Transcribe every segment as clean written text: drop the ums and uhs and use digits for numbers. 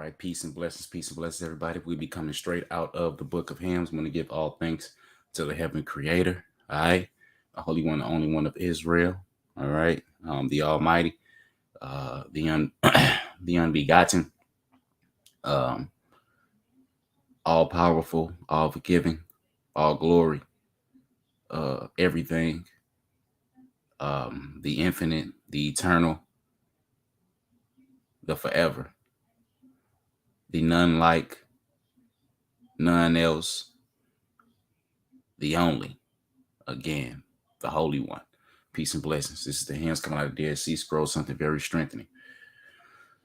right, peace and blessings, everybody. We be coming straight out of the book of hymns. I'm going to give all thanks to the heavenly creator, all right, the Holy One, the only one of Israel, all right, the Almighty, the unbegotten, um, all powerful, all forgiving, all glory, everything, the infinite, the eternal, the forever, the none like, none else, the only, again, the Holy One. Peace and blessings. This is the hands coming out of the Dead Sea Scrolls, something very strengthening.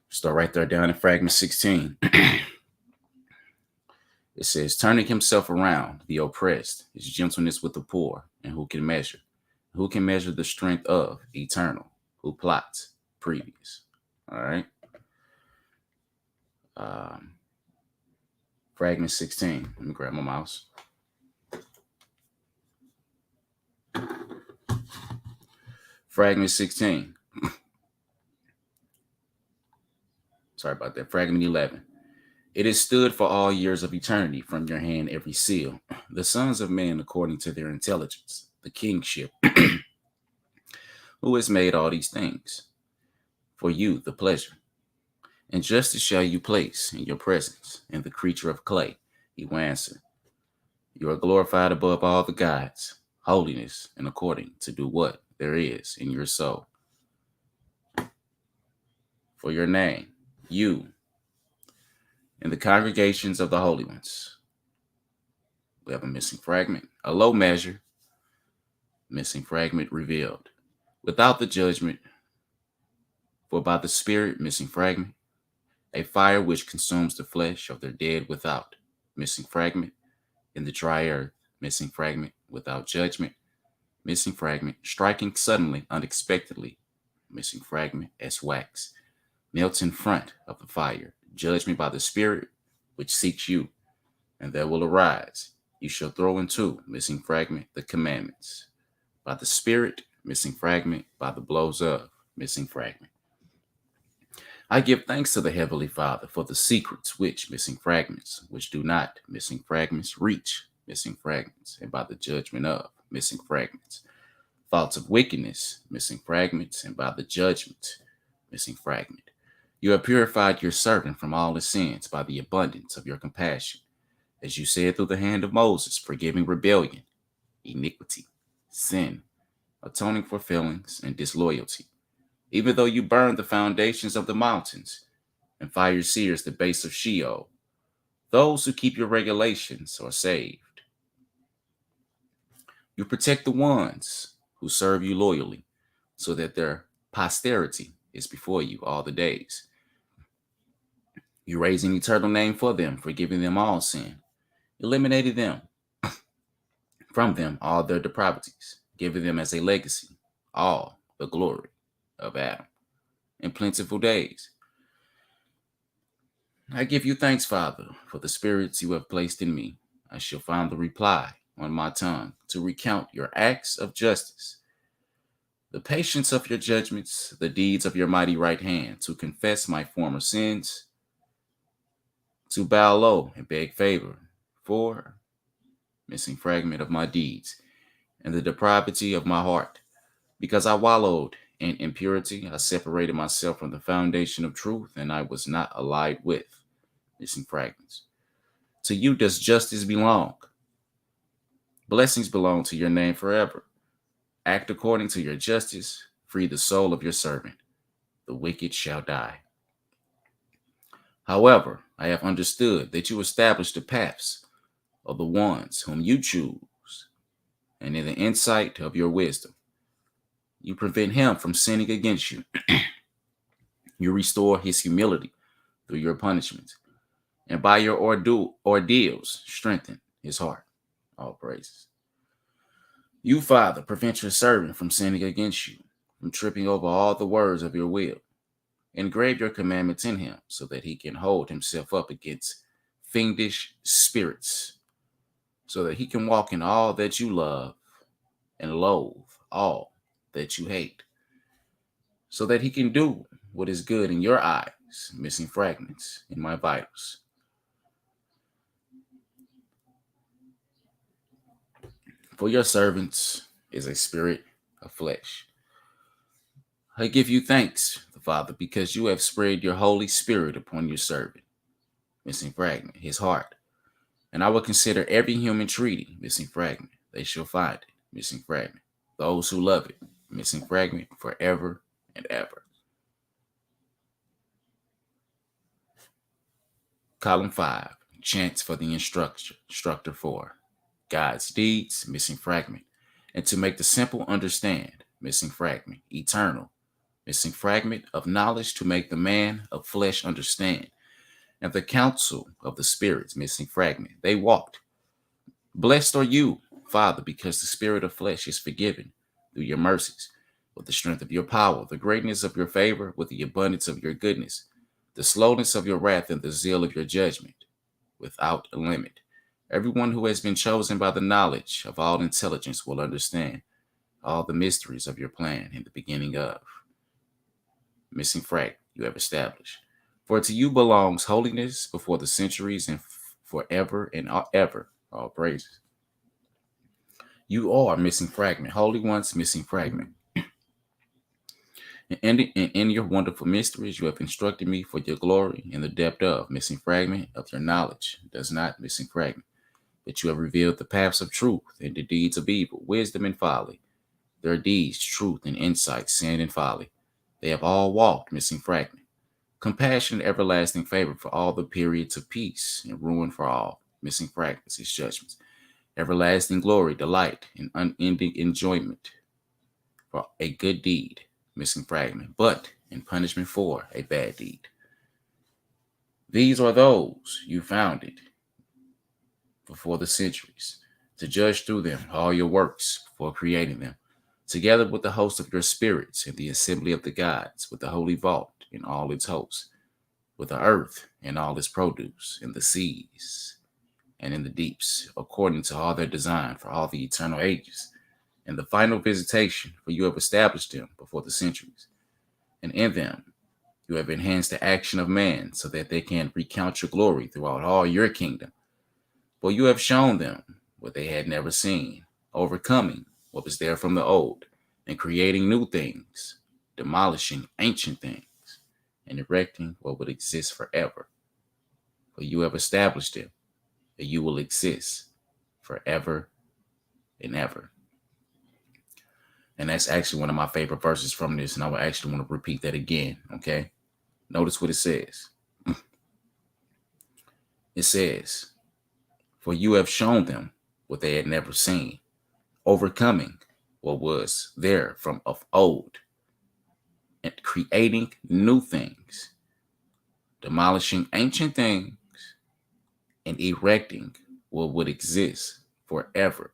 Start right there down in fragment 16. It says, turning himself around, the oppressed, his gentleness with the poor, and who can measure? Who can measure the strength of eternal, who plots previous? All right. Um, fragment 16. Let me grab my mouse. Fragment 16. Sorry about that. Fragment 11. It is stood for all years of eternity, from your hand every seal. The sons of men according to their intelligence, the kingship, who has made all these things. For you, the pleasure. And justice shall you place in your presence, and the creature of clay, he will answer. You are glorified above all the gods, holiness, and according to do what there is in your soul. For your name, you, in the congregations of the holy ones. We have a missing fragment, a low measure, missing fragment revealed. Without the judgment, for by the Spirit, missing fragment, a fire which consumes the flesh of their dead without, missing fragment, in the dry earth, missing fragment, without judgment, missing fragment, striking suddenly, unexpectedly, missing fragment, as wax, melts in front of the fire, judgment by the Spirit which seeks you, and there will arise. You shall throw into, missing fragment, the commandments. By the Spirit, missing fragment, by the blows of, missing fragment. I give thanks to the Heavenly Father for the secrets which, missing fragments, which do not, missing fragments, reach, missing fragments, and by the judgment of, missing fragments. Thoughts of wickedness, missing fragments, and by the judgment, missing fragment. You have purified your servant from all his sins by the abundance of your compassion, as you said through the hand of Moses, forgiving rebellion, iniquity, sin, atoning for failings and disloyalty. Even though you burn the foundations of the mountains and fire sears the base of Sheol, those who keep your regulations are saved. You protect the ones who serve you loyally, so that their posterity is before you all the days. You raise an eternal name for them, forgiving them all sin, eliminating them from them all their depravities, giving them as a legacy all the glory of Adam in plentiful days. I give you thanks, Father, for the spirits you have placed in me. I shall find the reply on my tongue to recount your acts of justice, the patience of your judgments, the deeds of your mighty right hand, to confess my former sins, to bow low and beg favor for missing fragment of my deeds and the depravity of my heart. Because I wallowed in impurity, I separated myself from the foundation of truth, and I was not allied with missing fragments. To you does justice belong. Blessings belong to your name forever. Act according to your justice. Free the soul of your servant. The wicked shall die. However, I have understood that you establish the paths of the ones whom you choose, and in the insight of your wisdom, you prevent him from sinning against you. You restore his humility through your punishment, and by your ordeals strengthen his heart. All praises. You, Father, prevent your servant from sinning against you, from tripping over all the words of your will. Engrave your commandments in him, so that he can hold himself up against fiendish spirits, so that he can walk in all that you love and loathe all that you hate, so that he can do what is good in your eyes, things, missing fragments in my vitals. For your servants is a spirit of flesh. I give you thanks, the Father, because you have spread your Holy Spirit upon your servant, missing fragment, his heart. And I will consider every human treaty, missing fragment. They shall find it, missing fragment. Those who love it, missing fragment, forever and ever. Column 5, chants for the instructor 4. God's deeds, missing fragment. And to make the simple understand, missing fragment. Eternal, missing fragment of knowledge to make the man of flesh understand. And the counsel of the spirits, missing fragment. They walked. Blessed are you, Father, because the spirit of flesh is forgiven through your mercies, with the strength of your power, the greatness of your favor, with the abundance of your goodness, the slowness of your wrath, and the zeal of your judgment, without a limit. Everyone who has been chosen by the knowledge of all intelligence will understand all the mysteries of your plan in the beginning of. Missing fragment you have established. For to you belongs holiness before the centuries and forever and ever. All praises. You are missing fragment, holy ones, missing fragment. And in your wonderful mysteries, you have instructed me for your glory in the depth of missing fragment of your knowledge. Does not missing fragment. But you have revealed the paths of truth and the deeds of evil, wisdom and folly. Their deeds, truth and insight, sin and folly. They have all walked, missing fragment. Compassion and everlasting favor for all the periods of peace and ruin for all, missing fragments, his judgments. Everlasting glory, delight, and unending enjoyment for a good deed, missing fragment, but in punishment for a bad deed. These are those you founded before the centuries, to judge through them all your works before creating them, together with the host of your spirits in the assembly of the gods, with the holy vault in all its hosts, with the earth and all its produce, in the seas and in the deeps, according to all their design for all the eternal ages, and the final visitation, for you have established them before the centuries, and in them you have enhanced the action of man, so that they can recount your glory throughout all your kingdom. For you have shown them what they had never seen, overcoming what was there from the old, and creating new things, demolishing ancient things, and erecting what would exist forever. For you have established them, that you will exist forever and ever. And that's actually one of my favorite verses from this, and I would actually want to repeat that again, okay? Notice what it says. It says, for you have shown them what they had never seen, overcoming what was there from of old, and creating new things, demolishing ancient things, and erecting what would exist forever.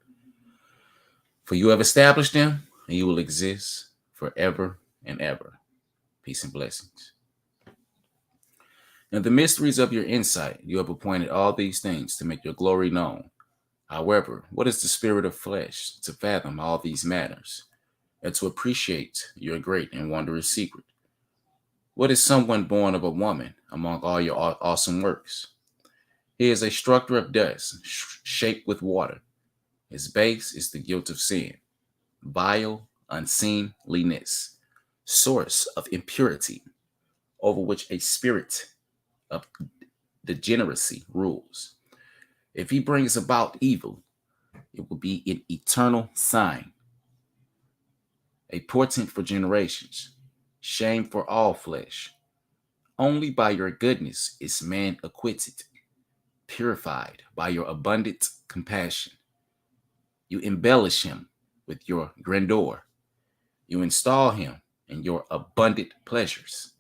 For you have established them, and you will exist forever and ever. Peace and blessings. And the mysteries of your insight, you have appointed all these things to make your glory known. However, what is the spirit of flesh to fathom all these matters, and to appreciate your great and wondrous secret? What is someone born of a woman among all your awesome works? He is a structure of dust, shaped with water. His base is the guilt of sin, vile unseemliness, source of impurity, over which a spirit of degeneracy rules. If he brings about evil, it will be an eternal sign, a portent for generations, shame for all flesh. Only by your goodness is man acquitted, purified by your abundant compassion. You embellish him with your grandeur. You install him in your abundant pleasures,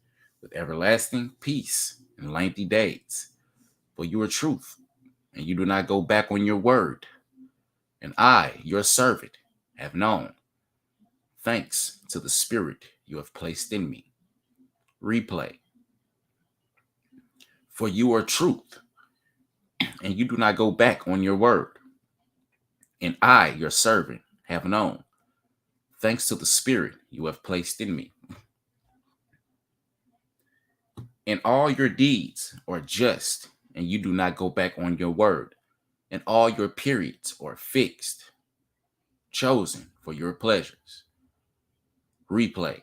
with everlasting peace and lengthy days. For you are truth, and you do not go back on your word. And I, your servant, have known, thanks to the Spirit you have placed in me. Replay. For you are truth, and you do not go back on your word. And I, your servant, have known, thanks to the Spirit you have placed in me. And all your deeds are just, and you do not go back on your word. And all your periods are fixed, chosen for your pleasures. Replay.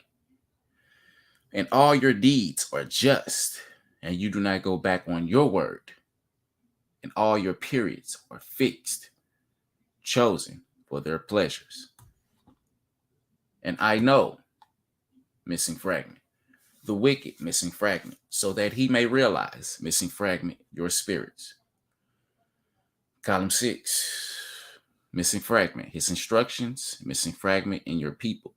And all your deeds are just, and you do not go back on your word. And all your periods are fixed, chosen for their pleasures. And I know, missing fragment, the wicked missing fragment, so that he may realize, missing fragment, your spirits. Column 6, missing fragment, his instructions, missing fragment in your people,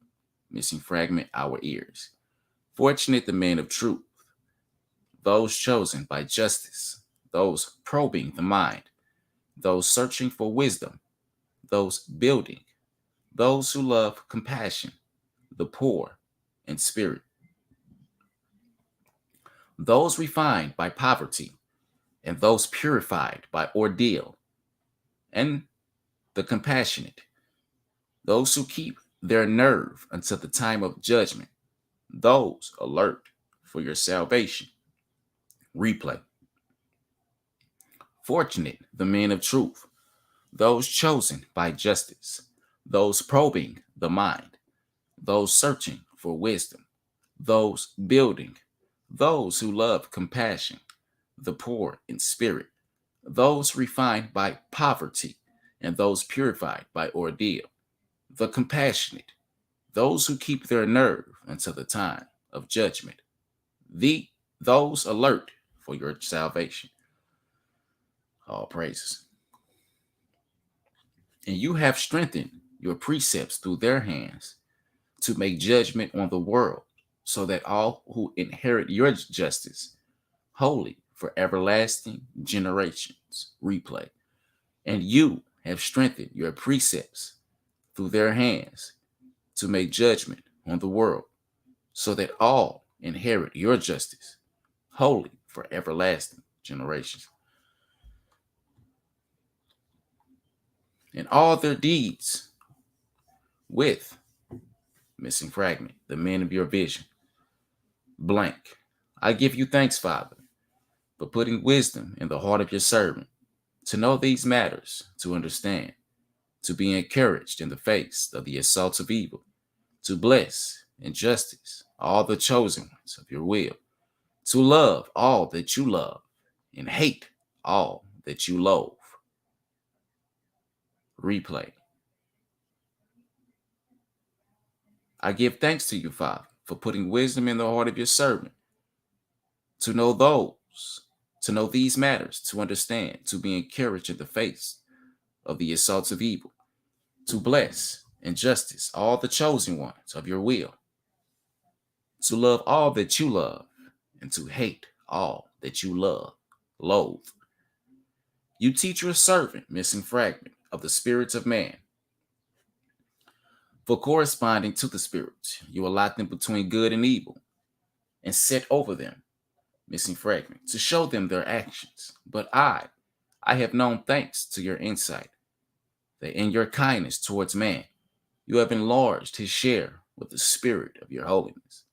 missing fragment, our ears. Fortunate the men of truth, those chosen by justice, those probing the mind, those searching for wisdom, those building, those who love compassion, the poor in spirit, those refined by poverty, and those purified by ordeal, and the compassionate, those who keep their nerve until the time of judgment, those alert for your salvation. Replay. Fortunate the men of truth, those chosen by justice, those probing the mind, those searching for wisdom, those building, those who love compassion, the poor in spirit, those refined by poverty, and those purified by ordeal, the compassionate, those who keep their nerve until the time of judgment, those alert for your salvation. All praises. And you have strengthened your precepts through their hands to make judgment on the world, so that all who inherit your justice, holy for everlasting generations. Replay. And you have strengthened your precepts through their hands to make judgment on the world, so that all inherit your justice, holy for everlasting generations. And all their deeds with, missing fragment, the men of your vision. Blank. I give you thanks, Father, for putting wisdom in the heart of your servant, to know these matters, to understand, to be encouraged in the face of the assaults of evil, to bless in justice all the chosen ones of your will, to love all that you love, and hate all that you loathe. Replay. I give thanks to you, Father, for putting wisdom in the heart of your servant, to know these matters, to understand, to be encouraged in the face of the assaults of evil, to bless in justice all the chosen ones of your will, to love all that you love, and to hate all that you loathe. You teach your servant, missing fragment, of the spirits of man. For corresponding to the spirits, you allot them between good and evil, and set over them, missing fragment, to show them their actions. But I have known, thanks to your insight, that in your kindness towards man, you have enlarged his share with the spirit of your holiness.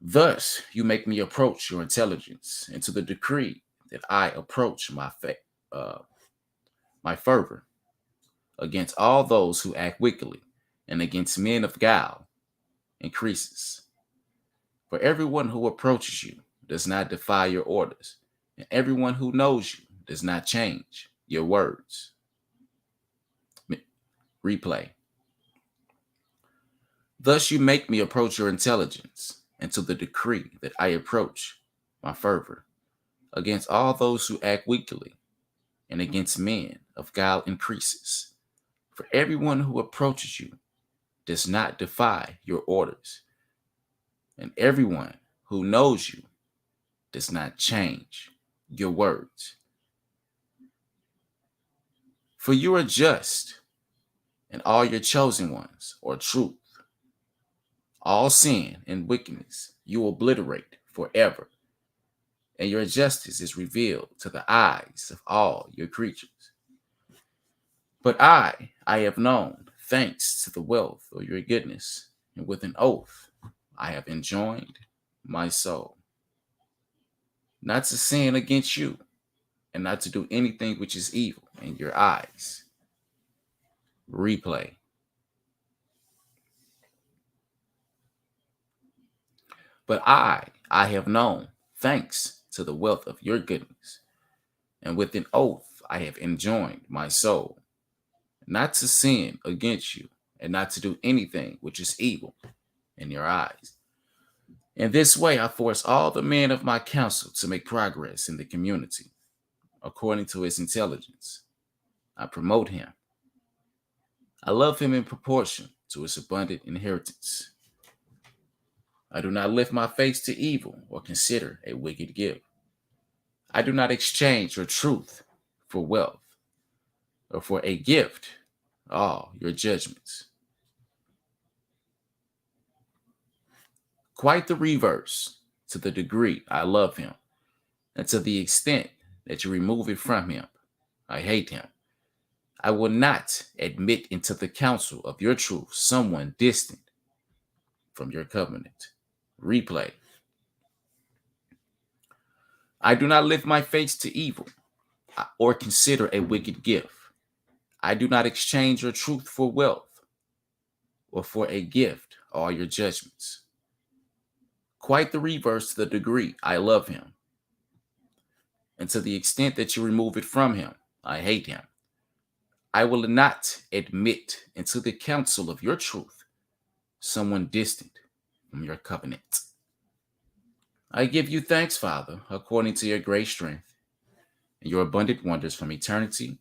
Thus, you make me approach your intelligence, and to the decree that I approach my fervor against all those who act wickedly, and against men of guile increases. For everyone who approaches you does not defy your orders, and everyone who knows you does not change your words. Replay. Thus you make me approach your intelligence, and to the decree that I approach my fervor against all those who act wickedly, and against men of guile increases. For everyone who approaches you does not defy your orders, and everyone who knows you does not change your words. For you are just, and all your chosen ones are truth. All sin and wickedness you obliterate forever, and your justice is revealed to the eyes of all your creatures. But I have known, thanks to the wealth of your goodness, and with an oath I have enjoined my soul. not to sin against you, and not to do anything which is evil in your eyes. Replay. But I have known, thanks to the wealth of your goodness, and with an oath I have enjoined my soul, not to sin against you, and not to do anything which is evil in your eyes. In this way, I force all the men of my council to make progress in the community, according to his intelligence. I promote him. I love him in proportion to his abundant inheritance. I do not lift my face to evil or consider a wicked gift. I do not exchange your truth for wealth, or for a gift all your judgments. Quite the reverse, to the degree I love him, and to the extent that you remove it from him, I hate him. I will not admit into the counsel of your truth someone distant from your covenant. Replay. I do not lift my face to evil or consider a wicked gift. I do not exchange your truth for wealth, or for a gift all your judgments. Quite the reverse, to the degree I love him, and to the extent that you remove it from him, I hate him. I will not admit into the counsel of your truth someone distant from your covenant. I give you thanks, Father, according to your great strength and your abundant wonders from eternity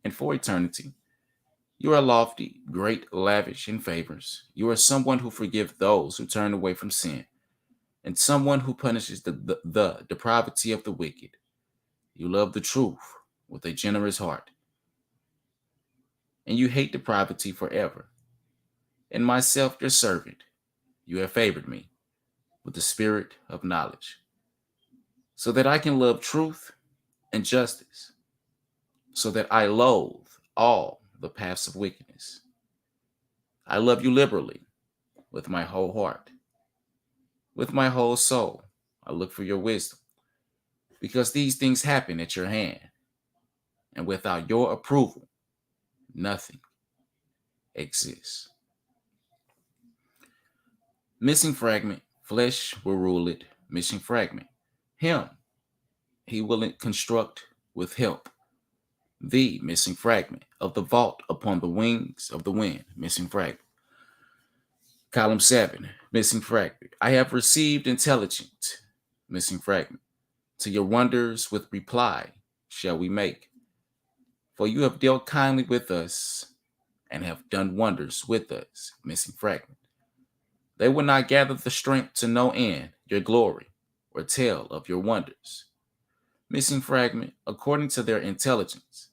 and for eternity. You are lofty, great, lavish in favors. You are someone who forgives those who turn away from sin, and someone who punishes the depravity of the wicked. You love the truth with a generous heart, and you hate depravity forever. In myself, your servant, you have favored me with the spirit of knowledge, so that I can love truth and justice, so that I loathe all the paths of wickedness. I love you liberally with my whole heart. With my whole soul, I look for your wisdom, because these things happen at your hand, and without your approval, nothing exists. Missing fragment, flesh will rule it. Missing fragment, him, he will construct with help. The missing fragment of the vault upon the wings of the wind. Missing fragment. Column 7, missing fragment. I have received intelligence. Missing fragment. To your wonders with reply shall we make. For you have dealt kindly with us and have done wonders with us. Missing fragment. They will not gather the strength to know end your glory or tell of your wonders. Missing fragment, according to their intelligence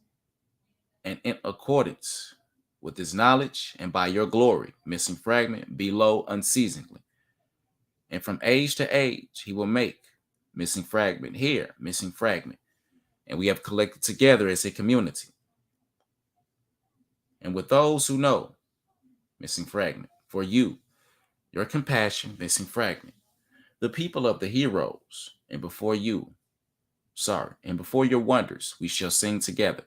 and in accordance with his knowledge and by your glory. Missing fragment, below unceasingly. And from age to age, he will make. Missing fragment here, missing fragment. And we have collected together as a community. And with those who know, missing fragment. For you, your compassion, missing fragment. The people of the heroes, and before your wonders, we shall sing together.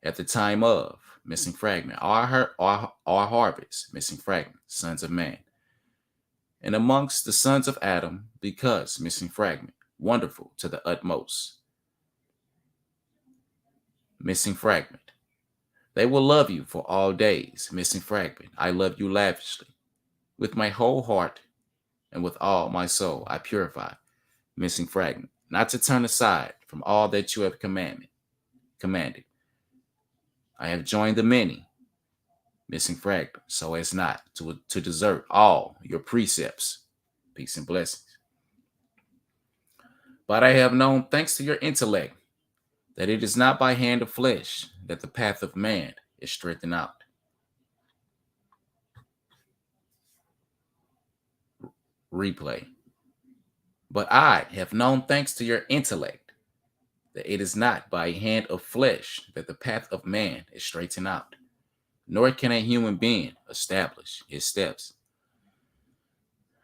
At the time of, missing fragment, our harvest, missing fragment, sons of man. And amongst the sons of Adam, because, missing fragment, wonderful to the utmost. Missing fragment. They will love you for all days, missing fragment. I love you lavishly. With my whole heart and with all my soul, I purify, missing fragment, not to turn aside from all that you have commanded. I have joined the many, missing fragment, so as not to desert all your precepts. Peace and blessings. But I have known, thanks to your intellect, that it is not by hand of flesh that the path of man is straightened out. Replay. But I have known, thanks to your intellect, that it is not by a hand of flesh that the path of man is straightened out, nor can a human being establish his steps.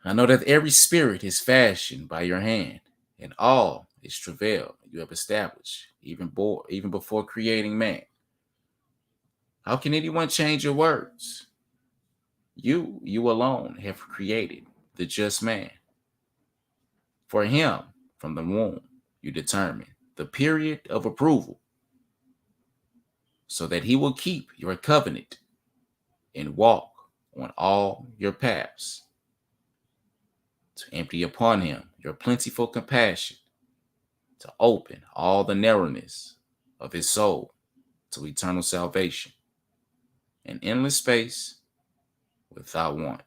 I know that every spirit is fashioned by your hand, and all is travail you have established, even before creating man. How can anyone change your words? You alone have created the just man. For him, from the womb, you determine the period of approval, so that he will keep your covenant and walk on all your paths, to empty upon him your plentiful compassion, to open all the narrowness of his soul to eternal salvation, an endless space without want.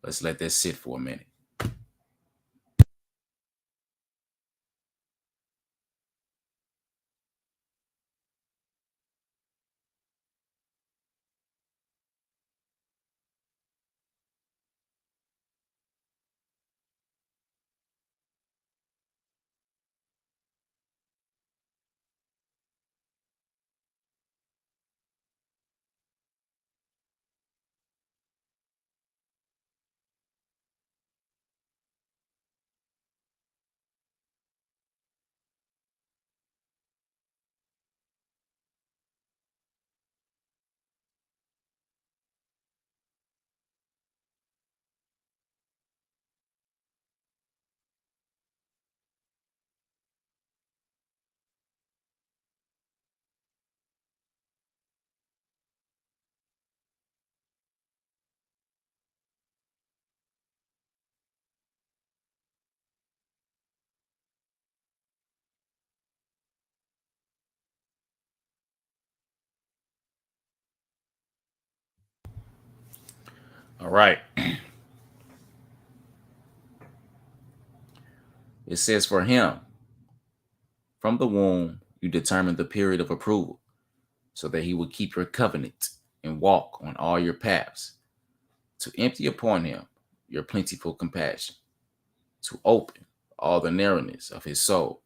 Let's let that sit for a minute. All right. It says, for him, from the womb, you determine the period of approval, so that he will keep your covenant and walk on all your paths, to empty upon him your plentiful compassion, to open all the narrowness of his soul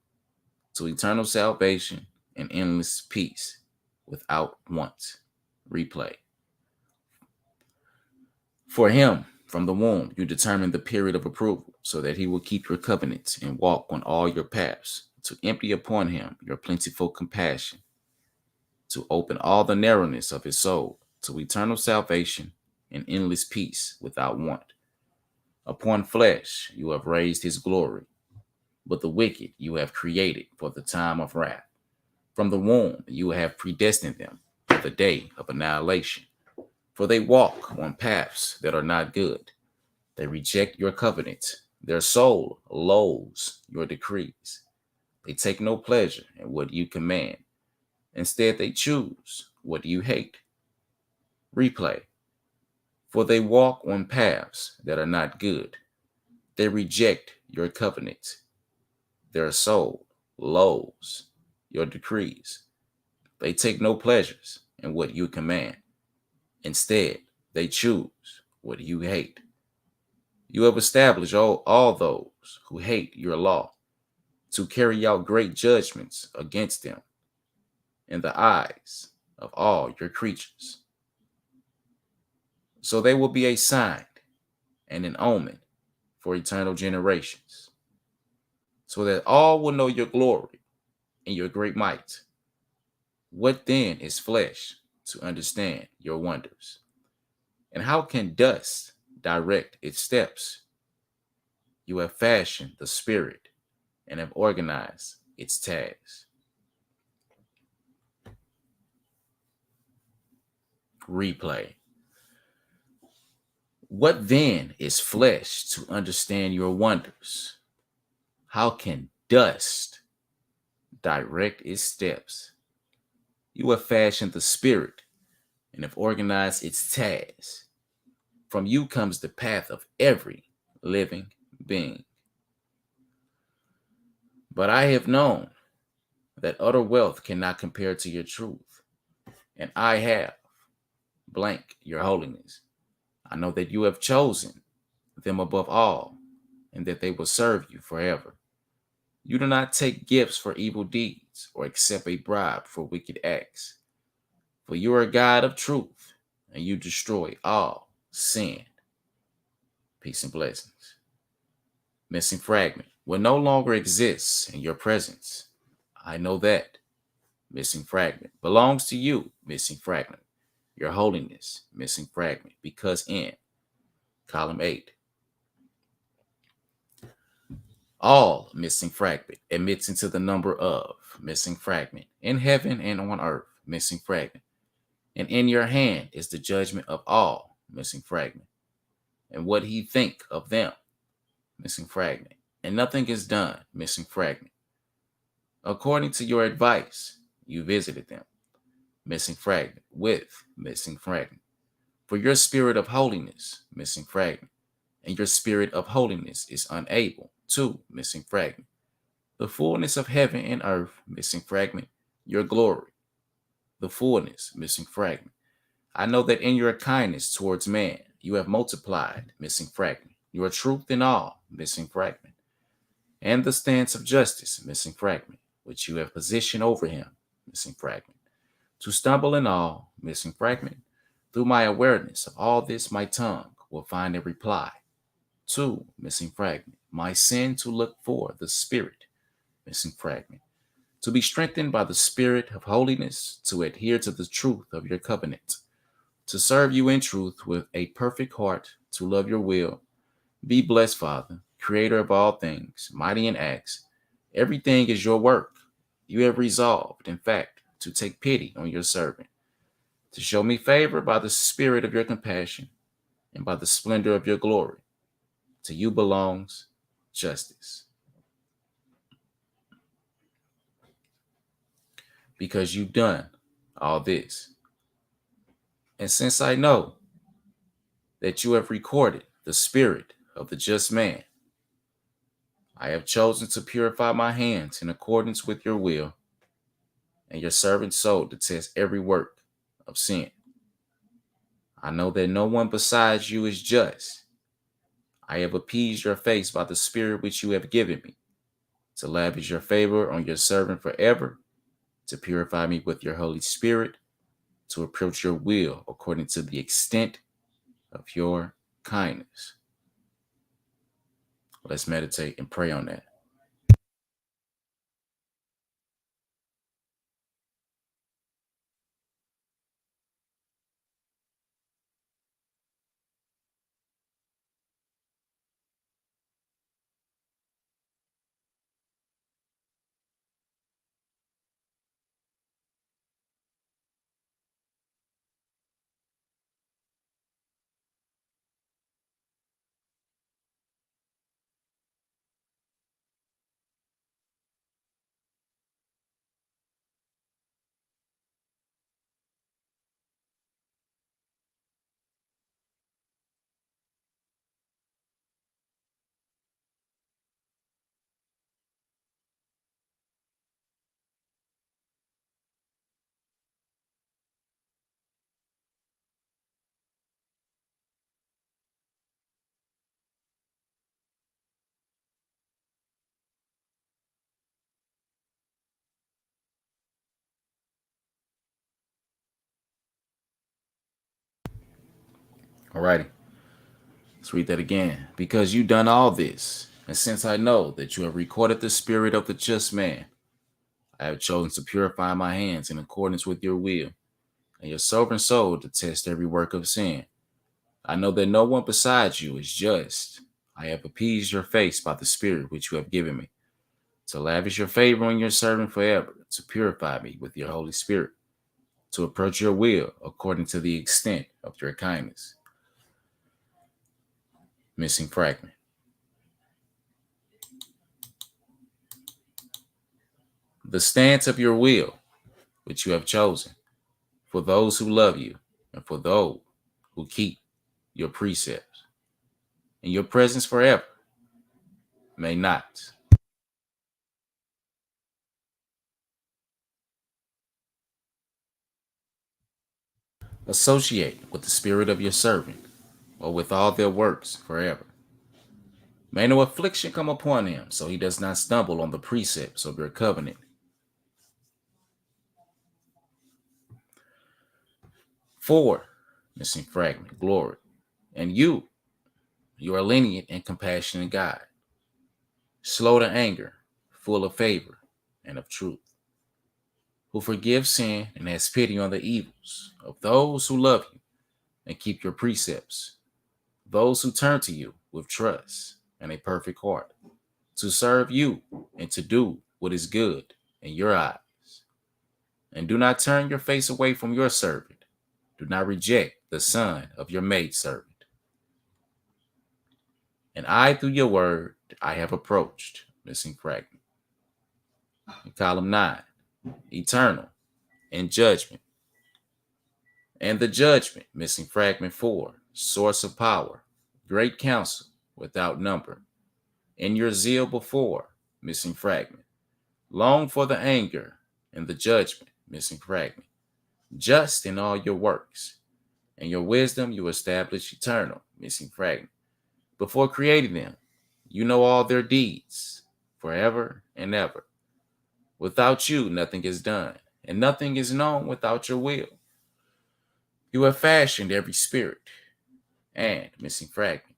to eternal salvation and endless peace without want. Replay. For him, from the womb, you determine the period of approval, so that he will keep your covenants and walk on all your paths, to empty upon him your plentiful compassion, to open all the narrowness of his soul to eternal salvation and endless peace without want. Upon flesh you have raised his glory, but the wicked you have created for the time of wrath. From the womb you have predestined them for the day of annihilation. For they walk on paths that are not good. They reject your covenant. Their soul loathes your decrees. They take no pleasure in what you command. Instead, they choose what you hate. Replay. For they walk on paths that are not good. They reject your covenant. Their soul loathes your decrees. They take no pleasures in what you command. Instead, they choose what you hate. You have established all those who hate your law to carry out great judgments against them in the eyes of all your creatures. So they will be a sign and an omen for eternal generations, so that all will know your glory and your great might. What then is flesh to understand your wonders? And how can dust direct its steps? You have fashioned the spirit and have organized its tasks. Replay. What then is flesh to understand your wonders? How can dust direct its steps? You have fashioned the spirit and have organized its tasks. From you comes the path of every living being. But I have known that utter wealth cannot compare to your truth, and I have blank your holiness. I know that you have chosen them above all, and that they will serve you forever. You do not take gifts for evil deeds or accept a bribe for wicked acts. For you are a God of truth, and you destroy all sin. Peace and blessings. Missing fragment will no longer exist in your presence. I know that. Missing fragment belongs to you. Missing fragment. Your holiness. Missing fragment. Because in column 8, all missing fragment admits into the number of missing fragment in heaven and on earth. Missing fragment. And in your hand is the judgment of all missing fragment. And what he think of them, missing fragment. And nothing is done, missing fragment. According to your advice, you visited them, missing fragment, with missing fragment. For your spirit of holiness, missing fragment, and your spirit of holiness is unable to, missing fragment. The fullness of heaven and earth, missing fragment, your glory, the fullness, missing fragment. I know that in your kindness towards man, you have multiplied, missing fragment, your truth in all, missing fragment, and the stance of justice, missing fragment, which you have positioned over him, missing fragment. To stumble in all, missing fragment, through my awareness of all this, my tongue will find a reply. To, missing fragment, my sin to look for the spirit, missing fragment, to be strengthened by the spirit of holiness, to adhere to the truth of your covenant, to serve you in truth with a perfect heart, to love your will. Be blessed, Father, creator of all things, mighty in acts. Everything is your work. You have resolved, in fact, to take pity on your servant, to show me favor by the spirit of your compassion and by the splendor of your glory. To you belongs justice. Because you've done all this. And since I know that you have recorded the spirit of the just man, I have chosen to purify my hands in accordance with your will, and your servant's soul to test every work of sin. I know that no one besides you is just. I have appeased your face by the spirit which you have given me, to lavish your favor on your servant forever, to purify me with your Holy Spirit, to approach your will according to the extent of your kindness. Let's meditate and pray on that. All righty. Let's read that again. Because you've done all this, and since I know that you have recorded the spirit of the just man, I have chosen to purify my hands in accordance with your will, and your sovereign soul to test every work of sin. I know that no one besides you is just. I have appeased your face by the spirit which you have given me, to lavish your favor on your servant forever, to purify me with your Holy Spirit, to approach your will according to the extent of your kindness. Missing fragment. The stance of your will, which you have chosen, for those who love you and for those who keep your precepts, in your presence forever, may not associate with the spirit of your servant, or with all their works forever. May no affliction come upon him, so he does not stumble on the precepts of your covenant. 4, missing fragment, glory. And you are lenient and compassionate God. slow to anger, full of favor and of truth, who forgives sin and has pity on the evils of those who love you and keep your precepts, those who turn to you with trust and a perfect heart, to serve you and to do what is good in your eyes. And do not turn your face away from your servant. Do not reject the son of your maidservant. And I, through your word, I have approached. Missing fragment. In column 9, eternal and judgment. And the judgment, missing fragment 4, source of power, great counsel without number. In your zeal before, missing fragment. Long for the anger and the judgment, missing fragment. Just in all your works. And your wisdom you establish eternal, missing fragment. Before creating them, you know all their deeds, forever and ever. Without you, nothing is done, and nothing is known without your will. You have fashioned every spirit, and, missing fragment,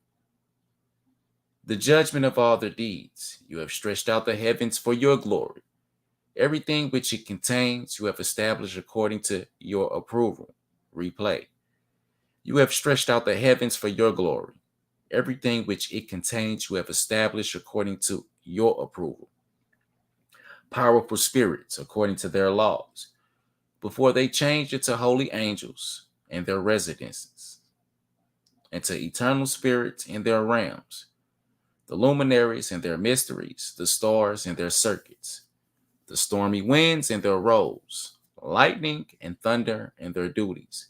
the judgment of all their deeds. You have stretched out the heavens for your glory. Everything which it contains, you have established according to your approval. Replay. You have stretched out the heavens for your glory. Everything which it contains, you have established according to your approval. Powerful spirits, according to their laws, before they changed into holy angels and their residences, and to eternal spirits in their realms, the luminaries and their mysteries, the stars and their circuits, the stormy winds and their roles, lightning and thunder and their duties.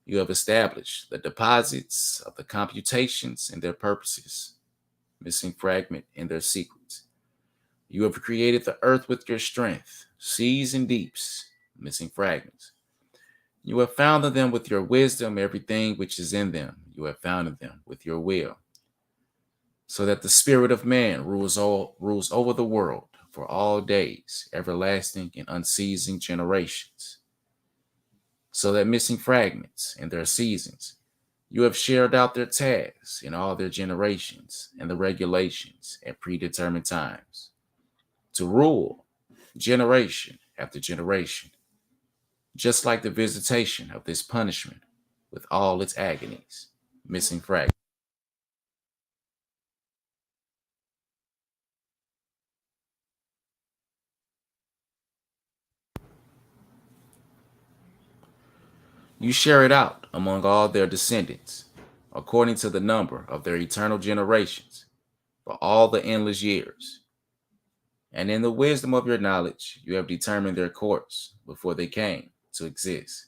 You have established the deposits of the computations and their purposes, missing fragment in their secrets. You have created the earth with your strength, seas and deeps, missing fragments. You have founded them with your wisdom, everything which is in them. You have founded them with your will, so that the spirit of man rules over the world for all days, everlasting and unceasing generations. So that missing fragments in their seasons, you have shared out their tasks in all their generations and the regulations at predetermined times, to rule generation after generation, just like the visitation of this punishment with all its agonies. Missing fragment. You share it out among all their descendants, according to the number of their eternal generations, for all the endless years. And in the wisdom of your knowledge, you have determined their course before they came to exist.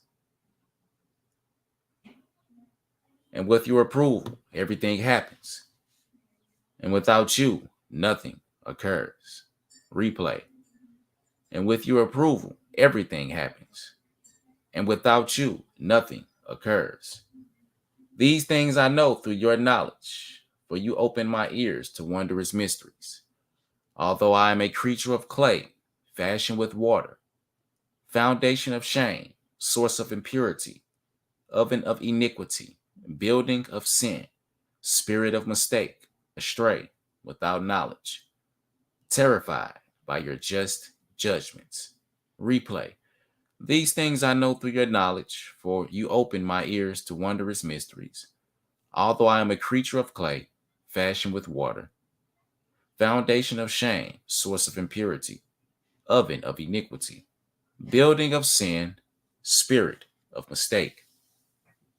And with your approval, everything happens. And without you, nothing occurs. Replay. And with your approval, everything happens. And without you, nothing occurs. These things I know through your knowledge, for you open my ears to wondrous mysteries. Although I am a creature of clay, fashioned with water, foundation of shame, source of impurity, oven of iniquity, building of sin, spirit of mistake, astray, without knowledge, terrified by your just judgments. Replay. These things I know through your knowledge, for you open my ears to wondrous mysteries. Although I am a creature of clay, fashioned with water, foundation of shame, source of impurity, oven of iniquity, building of sin, spirit of mistake,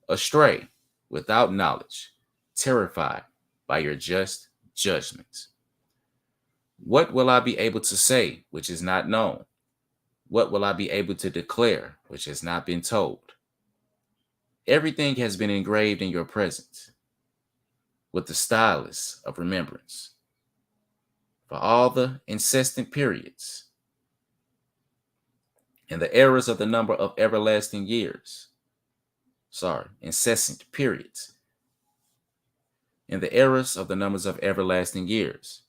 astray, without knowledge, terrified by your just judgments. What will I be able to say which is not known? What will I be able to declare which has not been told? Everything has been engraved in your presence with the stylus of remembrance for all the incessant periods and the errors of the number of everlasting years. Incessant periods and the errors of the numbers of everlasting years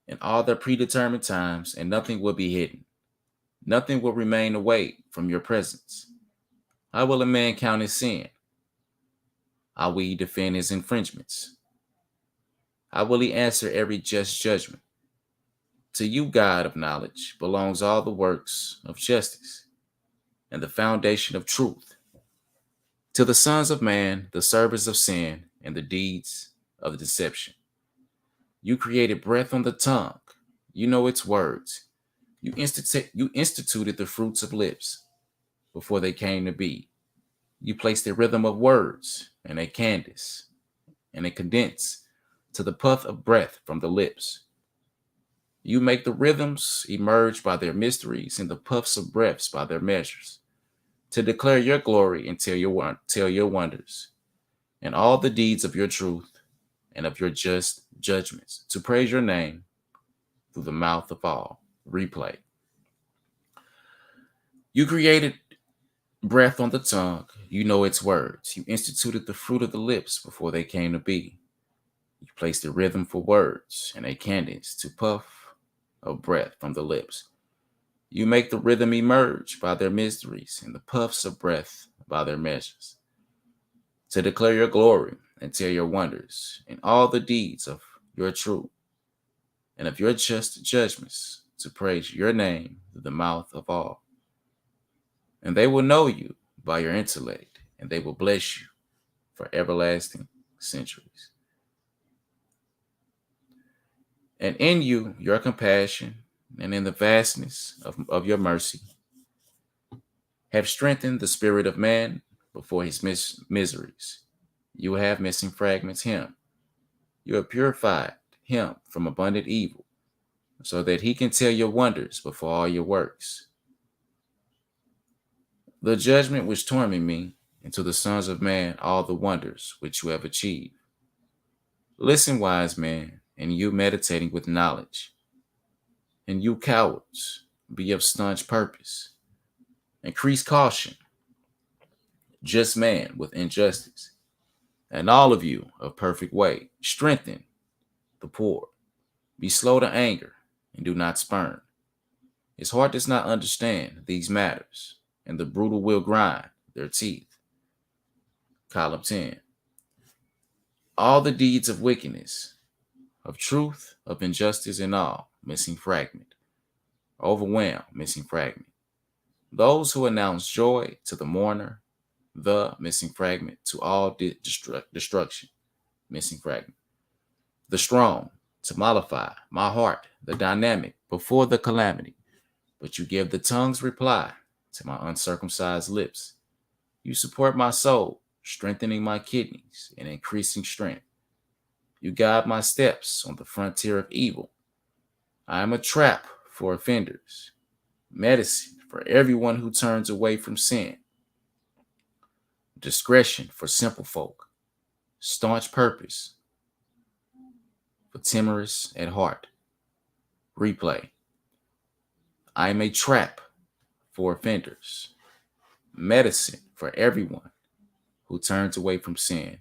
and all their predetermined times, and nothing will be hidden. Nothing will remain away from your presence. How will a man count his sin? How will he defend his infringements? How will he answer every just judgment? To you, God of knowledge, belongs all the works of justice and the foundation of truth. To the sons of man, the service of sin and the deeds of deception. You created breath on the tongue. You know its words. You instituted the fruits of lips before they came to be. You placed a rhythm of words and a cadence and a cadence to the puff of breath from the lips. You make the rhythms emerge by their mysteries and the puffs of breaths by their measures, to declare your glory and tell your wonders, and all the deeds of your truth and of your just judgments, to praise your name through the mouth of all. Replay. You created breath on the tongue. You know its words. You instituted the fruit of the lips before they came to be. You placed a rhythm for words and a cadence to puff of breath from the lips. You make the rhythm emerge by their mysteries and the puffs of breath by their measures, to declare your glory and tell your wonders and all the deeds of your truth and of your just judgments, to praise your name through the mouth of all. And they will know you by your intellect, and they will bless you for everlasting centuries. And in you, your compassion, and in the vastness of your mercy, have strengthened the spirit of man before his miseries. You have missing fragments him. You have purified him from abundant evil, so that he can tell your wonders before all your works. The judgment which torment me, and to the sons of man all the wonders which you have achieved. Listen, wise man, and you meditating with knowledge, and you cowards, be of staunch purpose. Increase caution, just man with injustice, and all of you of perfect way. Strengthen the poor. Be slow to anger, and do not spurn. His heart does not understand these matters, and the brutal will grind their teeth. Column 10. All the deeds of wickedness, of truth, of injustice, and all, missing fragment. Overwhelm, missing fragment. Those who announce joy to the mourner, the missing fragment, to all destruction, missing fragment. The strong, to mollify my heart, the dynamic, before the calamity. But you give the tongue's reply to my uncircumcised lips. You support my soul, strengthening my kidneys and increasing strength. You guide my steps on the frontier of evil. I am a trap for offenders, medicine for everyone who turns away from sin, discretion for simple folk, staunch purpose for timorous at heart. Replay. I am a trap for offenders, medicine for everyone who turns away from sin,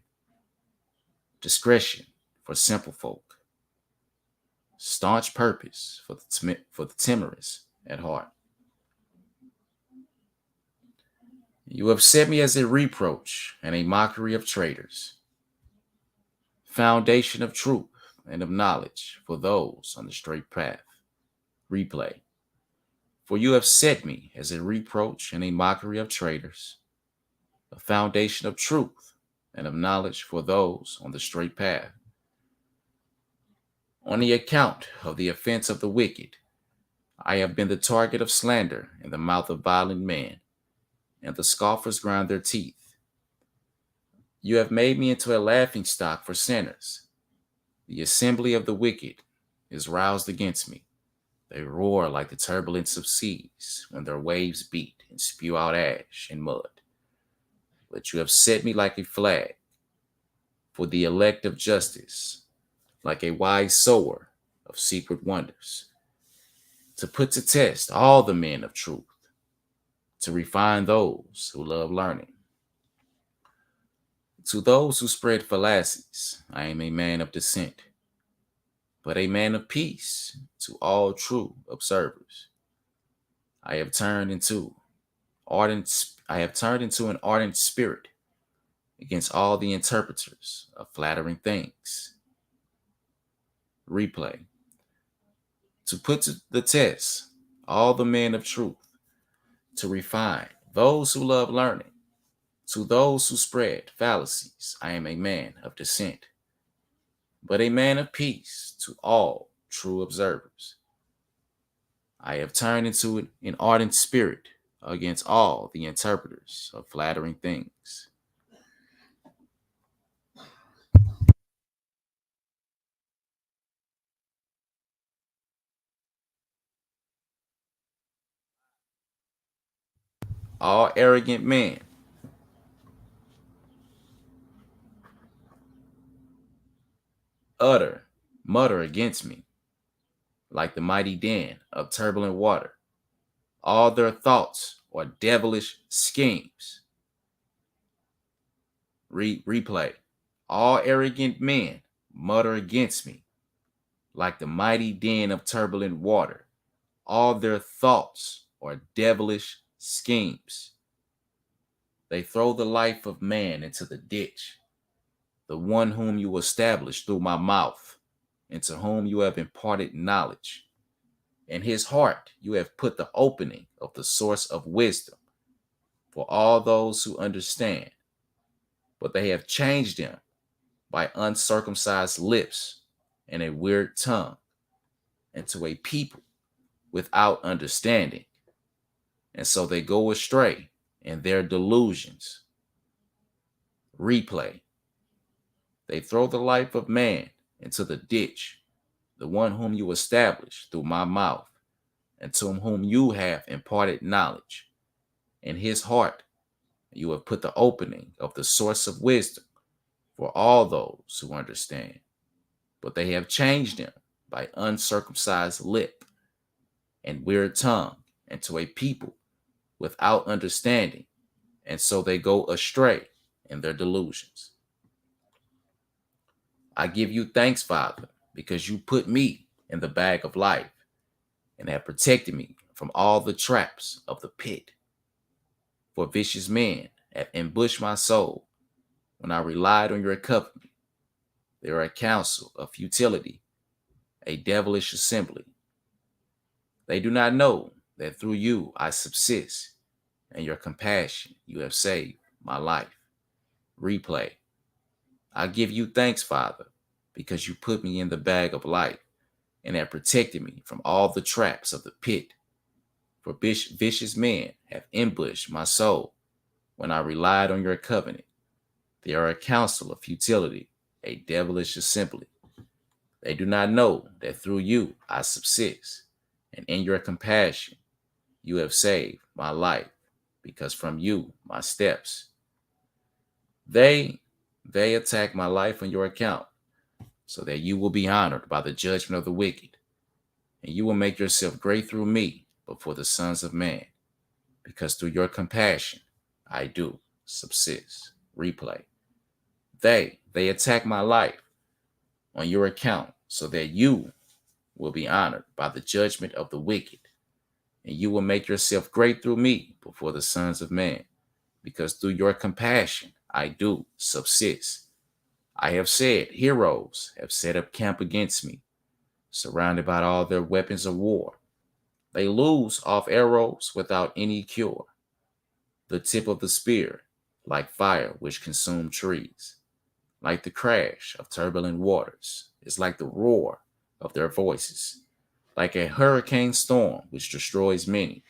discretion for simple folk, staunch purpose for the timorous at heart. You have set me as a reproach and a mockery of traitors, foundation of truth and of knowledge for those on the straight path. Replay. For you have set me as a reproach and a mockery of traitors, a foundation of truth and of knowledge for those on the straight path. On the account of the offense of the wicked, I have been the target of slander in the mouth of violent men, and the scoffers grind their teeth. You have made me into a laughingstock for sinners. The assembly of the wicked is roused against me. They roar like the turbulence of seas when their waves beat and spew out ash and mud. But you have set me like a flag for the elect of justice, like a wise sower of secret wonders, to put to test all the men of truth, to refine those who love learning. To those who spread fallacies, I am a man of dissent, but a man of peace to all true observers. I have turned into an ardent spirit against all the interpreters of flattering things. Replay. to put to the test all the men of truth, to refine those who love learning. To those who spread fallacies, I am a man of dissent, but a man of peace to all true observers. I have turned into an ardent spirit against all the interpreters of flattering things. All arrogant men mutter against me, like the mighty den of turbulent water. All their thoughts are devilish schemes. Replay. All arrogant men mutter against me, like the mighty den of turbulent water. All their thoughts are devilish schemes. They throw the life of man into the ditch, the one whom you established through my mouth, and to whom you have imparted knowledge. In his heart you have put the opening of the source of wisdom for all those who understand, but they have changed him by uncircumcised lips and a weird tongue into a people without understanding. And so they go astray in their delusions. Replay. They throw the life of man into the ditch, the one whom you established through my mouth, and to whom you have imparted knowledge. In his heart you have put the opening of the source of wisdom for all those who understand, but they have changed him by uncircumcised lip and weird tongue into a people without understanding, and so they go astray in their delusions. I give you thanks, Father, because you put me in the bag of life and have protected me from all the traps of the pit. For vicious men have ambushed my soul when I relied on your covenant. They are a council of futility, a devilish assembly. They do not know that through you I subsist, and your compassion you have saved my life. Replay. I give you thanks, Father, because you put me in the bag of life and have protected me from all the traps of the pit. For vicious men have ambushed my soul when I relied on your covenant. They are a council of futility, a devilish assembly. They do not know that through you I subsist, and in your compassion you have saved my life, because from you my steps. They attack my life on your account, so that you will be honored by the judgment of the wicked, and you will make yourself great through me before the sons of man, because through your compassion I do subsist. Replay. They attack my life on your account, so that you will be honored by the judgment of the wicked, and you will make yourself great through me before the sons of man, because through your compassion I do subsist. I have said, heroes have set up camp against me, surrounded by all their weapons of war. They lose off arrows without any cure. The tip of the spear, like fire which consumed trees, like the crash of turbulent waters, is like the roar of their voices, like a hurricane storm which destroys many.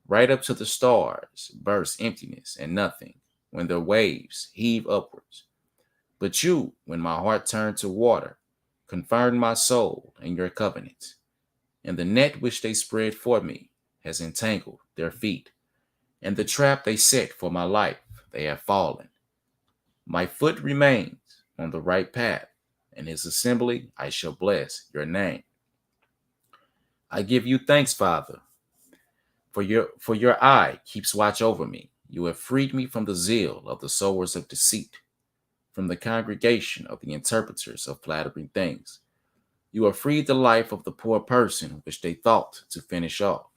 Right up to the stars burst emptiness and nothing, when their waves heave upwards. But you, when my heart turned to water, confirmed my soul in your covenant. And the net which they spread for me has entangled their feet, and the trap they set for my life they have fallen. My foot remains on the right path, and his assembly I shall bless your name. I give you thanks, Father, for your eye keeps watch over me. You have freed me from the zeal of the sowers of deceit, from the congregation of the interpreters of flattering things. You have freed the life of the poor person which they thought to finish off,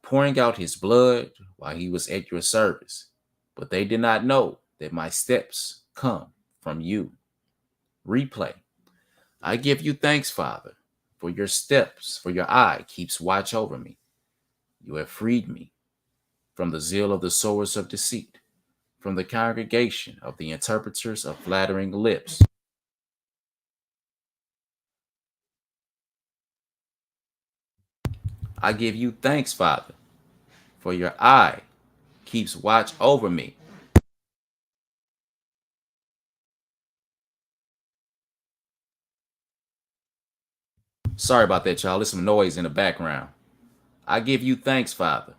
pouring out his blood while he was at your service. But they did not know that my steps come from you. Replay. I give you thanks, Father, For your steps, for your eye keeps watch over me. You have freed me from the zeal of the sowers of deceit, from the congregation of the interpreters of flattering lips. I give you thanks, Father, for your eye keeps watch over me. Sorry about that, y'all. There's some noise in the background. I give you thanks, Father,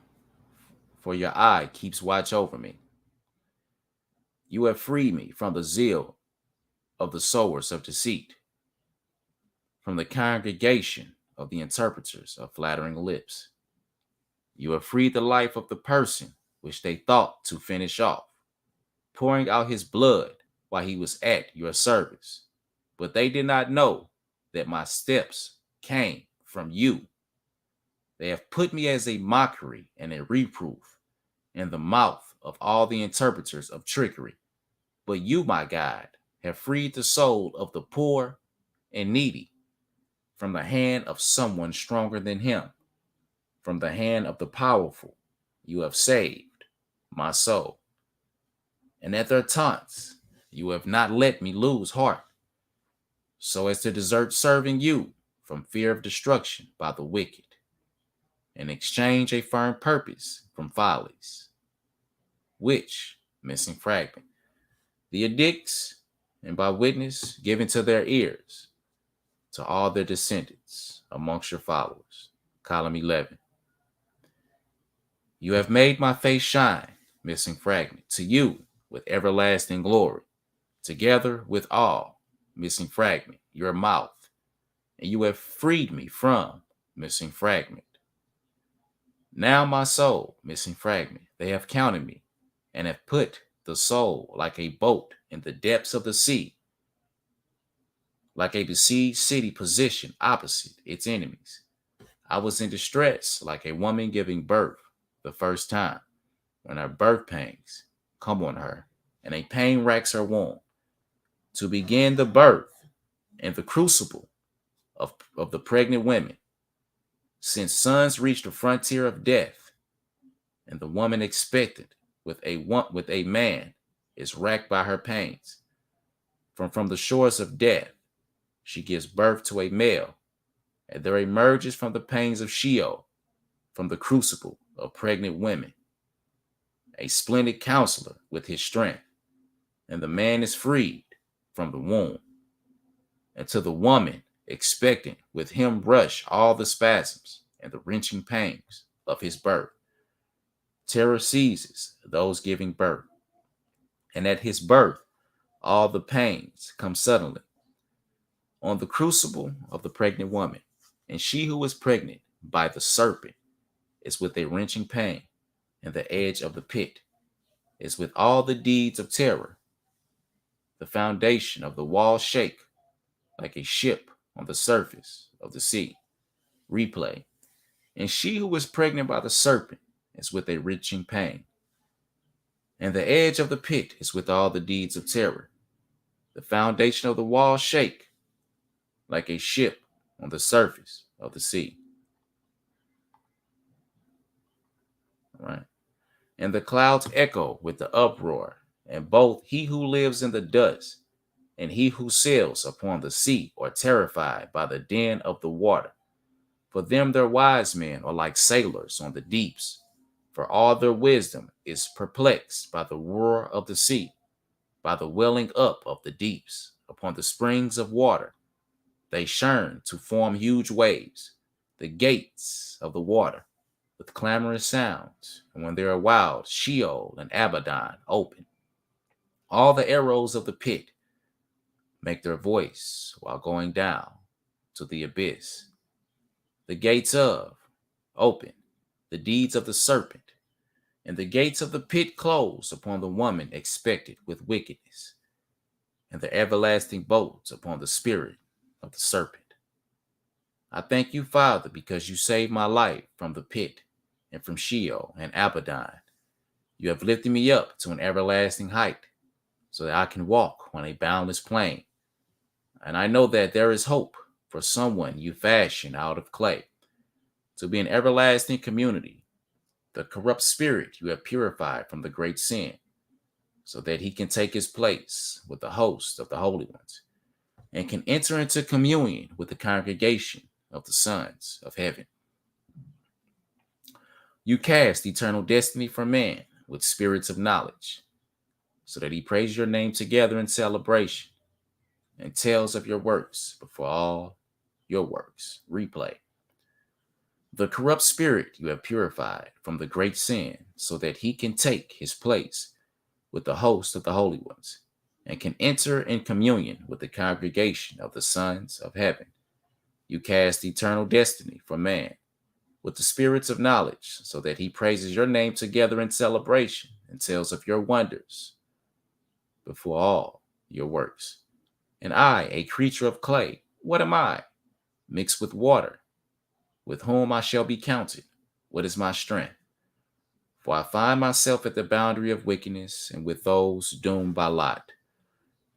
for your eye keeps watch over me. You have freed me from the zeal of the sowers of deceit, from the congregation of the interpreters of flattering lips. You have freed the life of the person which they thought to finish off, pouring out his blood while he was at your service. But they did not know that my steps came from you. They have put me as a mockery and a reproof in the mouth of all the interpreters of trickery. But you, my God, have freed the soul of the poor and needy from the hand of someone stronger than him, from the hand of the powerful. You have saved my soul. And at their taunts, you have not let me lose heart, so as to desert serving you from fear of destruction by the wicked, and exchange a firm purpose from follies, which, missing fragment, the edicts, and by witness given to their ears, to all their descendants amongst your followers. Column 11. You have made my face shine, missing fragment, to you with everlasting glory, together with all, missing fragment, your mouth, and you have freed me from, missing fragment. Now my soul, missing fragment, they have counted me, and have put the soul like a boat in the depths of the sea, like a besieged city positioned opposite its enemies. I was in distress like a woman giving birth the first time, when her birth pangs come on her, and a pain racks her womb. To begin the birth and the crucible of the pregnant women, since sons reach the frontier of death, and the woman expectant with a man is racked by her pains. From the shores of death, she gives birth to a male, and there emerges from the pains of Sheol, from the crucible of pregnant women, a splendid counselor with his strength, and the man is freed from the womb. And to the woman expectant, with him rush all the spasms and the wrenching pains of his birth. Terror seizes those giving birth, and at his birth all the pains come suddenly on the crucible of the pregnant woman. And she who is pregnant by the serpent is with a wrenching pain, and the edge of the pit is with all the deeds of terror. The foundation of the wall shake like a ship on the surface of the sea. Replay. And she who is pregnant by the serpent is with a wrenching pain, and the edge of the pit is with all the deeds of terror. The foundation of the wall shake like a ship on the surface of the sea. All right. And the clouds echo with the uproar, and both he who lives in the dust and he who sails upon the sea are terrified by the din of the water. For them their wise men are like sailors on the deeps, for all their wisdom is perplexed by the roar of the sea, by the welling up of the deeps, upon the springs of water. They churn to form huge waves, the gates of the water, with clamorous sounds, and when they are wild, Sheol and Abaddon open. All the arrows of the pit make their voice while going down to the abyss. The gates of open, the deeds of the serpent, and the gates of the pit close upon the woman expected with wickedness, and the everlasting bolts upon the spirit of the serpent. I thank you, Father, because you saved my life from the pit and from Sheol and Abaddon. You have lifted me up to an everlasting height, so that I can walk on a boundless plain. And I know that there is hope for someone you fashion out of clay, to be an everlasting community, the corrupt spirit you have purified from the great sin, so that he can take his place with the host of the holy ones, and can enter into communion with the congregation of the sons of heaven. You cast eternal destiny from man with spirits of knowledge, so that he praise your name together in celebration and tells of your works before all your works. Replay. The corrupt spirit you have purified from the great sin, so that he can take his place with the host of the holy ones, and can enter in communion with the congregation of the sons of heaven. You cast eternal destiny from man with the spirits of knowledge, so that he praises your name together in celebration and tells of your wonders before all your works. And I, a creature of clay, what am I? Mixed with water, with whom I shall be counted. What is my strength? For I find myself at the boundary of wickedness, and with those doomed by lot.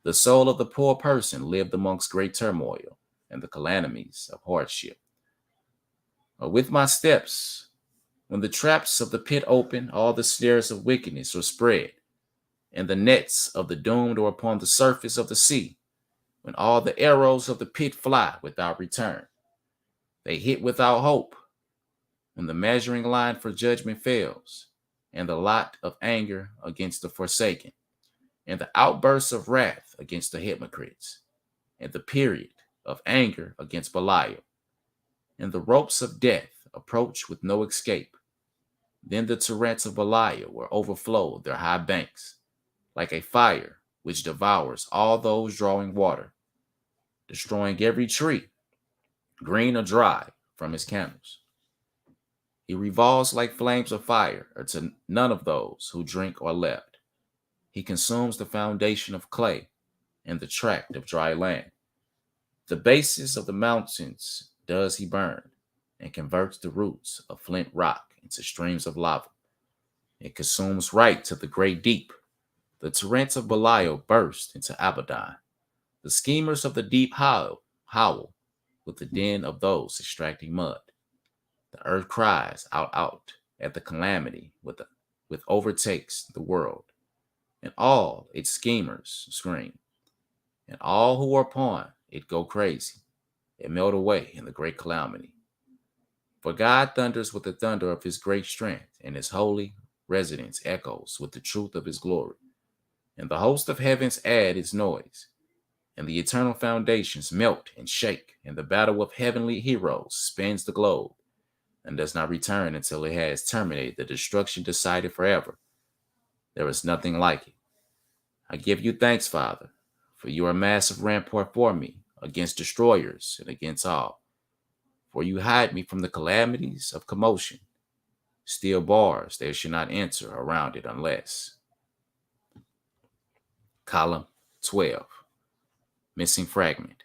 The soul of the poor person lived amongst great turmoil and the calamities of hardship. With my steps, when the traps of the pit open, all the snares of wickedness are spread, and the nets of the doomed are upon the surface of the sea, when all the arrows of the pit fly without return. They hit without hope, when the measuring line for judgment fails, and the lot of anger against the forsaken, and the outbursts of wrath against the hypocrites, and the period of anger against Belial, and the ropes of death approach with no escape. Then the torrents of Belial will overflow their high banks, like a fire which devours all those drawing water, destroying every tree, green or dry, from his candles. He revolves like flames of fire unto none of those who drink are left. He consumes the foundation of clay and the tract of dry land. The bases of the mountains does he burn, and converts the roots of flint rock into streams of lava. It consumes right to the great deep. The torrents of Belial burst into Abaddon. The schemers of the deep howl with the din of those extracting mud. The earth cries out at the calamity with overtakes the world, and all its schemers scream, and all who are upon it go crazy and melt away in the great calamity. For God thunders with the thunder of his great strength, and his holy residence echoes with the truth of his glory. And the host of heavens add its noise, and the eternal foundations melt and shake, and the battle of heavenly heroes spins the globe, and does not return until it has terminated the destruction decided forever. There is nothing like it. I give you thanks, Father, for you are a massive rampart for me against destroyers and against all. For you hide me from the calamities of commotion. Steel bars they should not enter around it unless. Column 12. Missing fragment.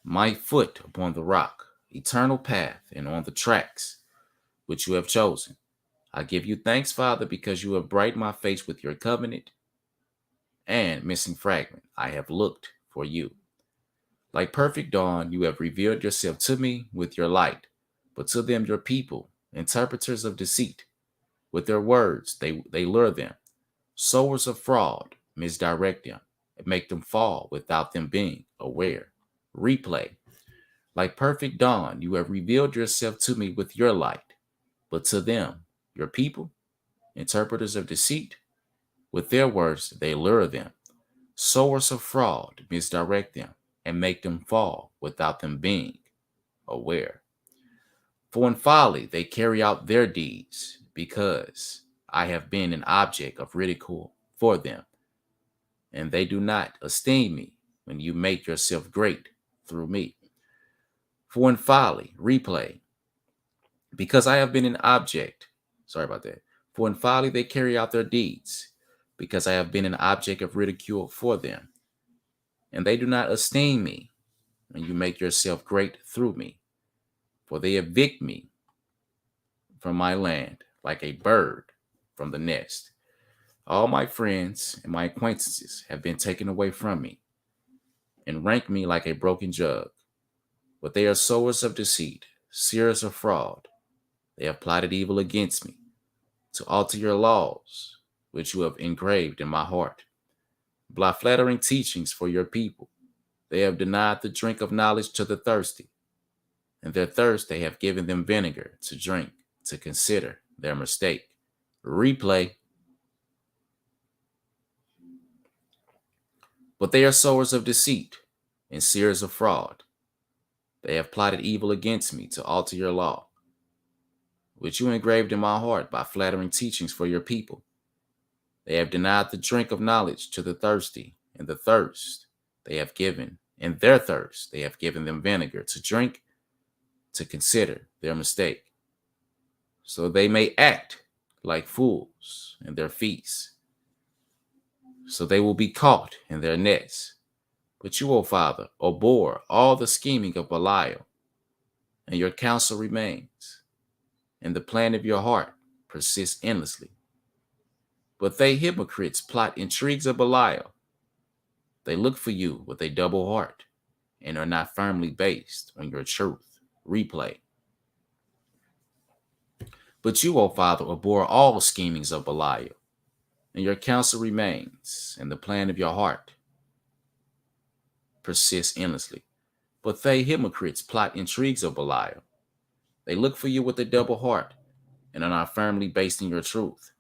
My foot upon the rock, eternal path, and on the tracks which you have chosen. I give you thanks, Father, because you have brightened my face with your covenant. And missing fragment, I have looked for you. Like perfect dawn, you have revealed yourself to me with your light, but to them, your people, interpreters of deceit, with their words, they lure them. Sowers of fraud, misdirect them, and make them fall without them being aware. Replay. Like perfect dawn, you have revealed yourself to me with your light, but to them, your people, interpreters of deceit, with their words, they lure them. Sowers of fraud misdirect them and make them fall without them being aware. For in folly they carry out their deeds, because I have been an object of ridicule for them, and they do not esteem me when you make yourself great through me. For in folly, replay, because I have been an object, sorry about that. For in folly they carry out their deeds, because I have been an object of ridicule for them, and they do not esteem me when you make yourself great through me. For they evict me from my land like a bird from the nest. All my friends and my acquaintances have been taken away from me. and rank me like a broken jug. But they are sowers of deceit, seers of fraud. They have plotted evil against me, to alter your laws, which you have engraved in my heart. By flattering teachings for your people, they have denied the drink of knowledge to the thirsty. In their thirst, they have given them vinegar to drink, to consider their mistake. Replay. But they are sowers of deceit and seers of fraud. They have plotted evil against me to alter your law, which you engraved in my heart by flattering teachings for your people. They have denied the drink of knowledge to the thirsty, and the thirst they have given, in their thirst they have given them vinegar to drink, to consider their mistake, so they may act like fools in their feasts. So they will be caught in their nets. But you, O Father, abhor all the scheming of Belial, and your counsel remains, and the plan of your heart persists endlessly. But they hypocrites plot intrigues of Belial. They look for you with a double heart, and are not firmly based on your truth. Replay. But you, O Father, abhor all schemings of Belial, and your counsel remains, and the plan of your heart persists endlessly. But they hypocrites plot intrigues of Belial. They look for you with a double heart, and are not firmly based in your truth.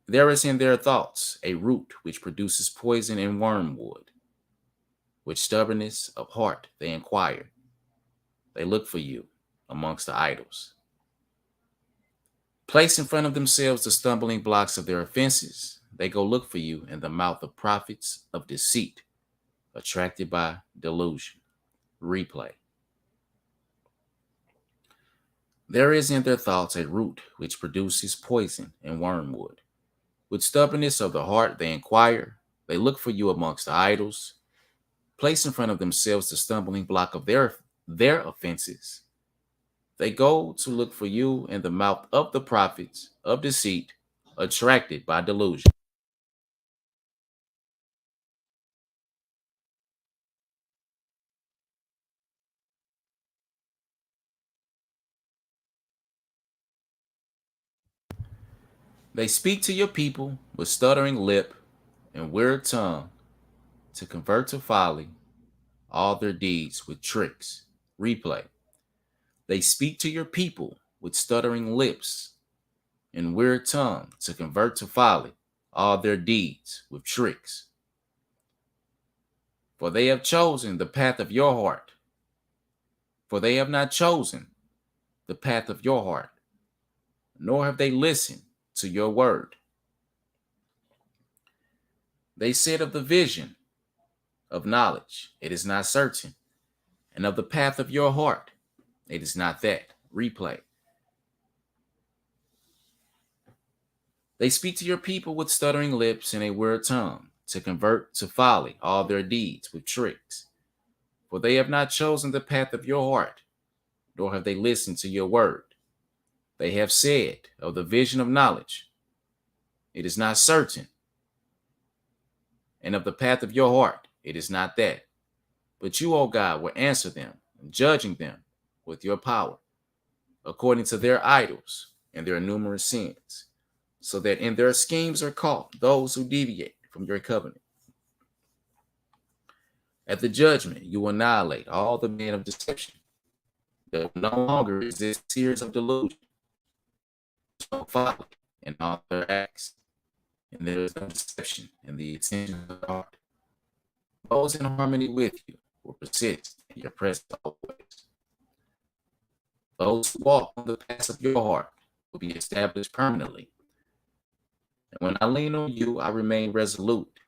There is in their thoughts a root which produces poison and wormwood. With stubbornness of heart they inquire. They look for you amongst the idols. Place in front of themselves the stumbling blocks of their offenses. They go look for you in the mouth of prophets of deceit, attracted by delusion. Replay. There is in their thoughts a root which produces poison and wormwood. With stubbornness of the heart they inquire. They look for you amongst the idols. Place in front of themselves the stumbling block of their offenses. They go to look for you in the mouth of the prophets of deceit, attracted by delusion. They speak to your people with stuttering lip and weird tongue, to convert to folly all their deeds with tricks. Replay. They speak to your people with stuttering lips and weird tongue, to convert to folly all their deeds with tricks. For they have chosen the path of your heart. For they have not chosen the path of your heart, nor have they listened to your word. They said of the vision of knowledge, it is not certain, and of the path of your heart, it is not that. Replay. They speak to your people with stuttering lips and a weird tongue, to convert to folly all their deeds with tricks. For they have not chosen the path of your heart, nor have they listened to your word. They have said of the vision of knowledge, it is not certain, and of the path of your heart, it is not that. But you, O God, will answer them, judging them with your power, according to their idols and their numerous sins, so that in their schemes are caught those who deviate from your covenant. At the judgment, you will annihilate all the men of deception. There will no longer exist seers of delusion, no folly in all their acts, and there is no deception in the attention of the heart. Those in harmony with you will persist in your presence always. Those who walk on the path of your heart will be established permanently. And when I lean on you, I remain resolute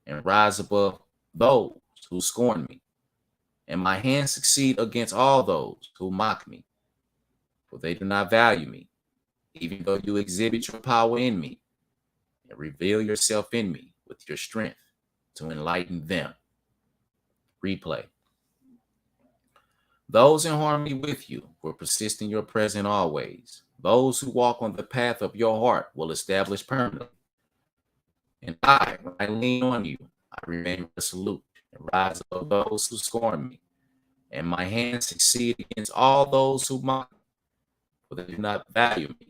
and rise above those who scorn me. And my hands succeed against all those who mock me. For they do not value me, even though you exhibit your power in me and reveal yourself in me with your strength to enlighten them. Replay. Those in harmony with you will persist in your presence always. Those who walk on the path of your heart will establish permanently. And I, when I lean on you, I remain resolute and rise above those who scorn me, and my hands succeed against all those who mock me, for they do not value me.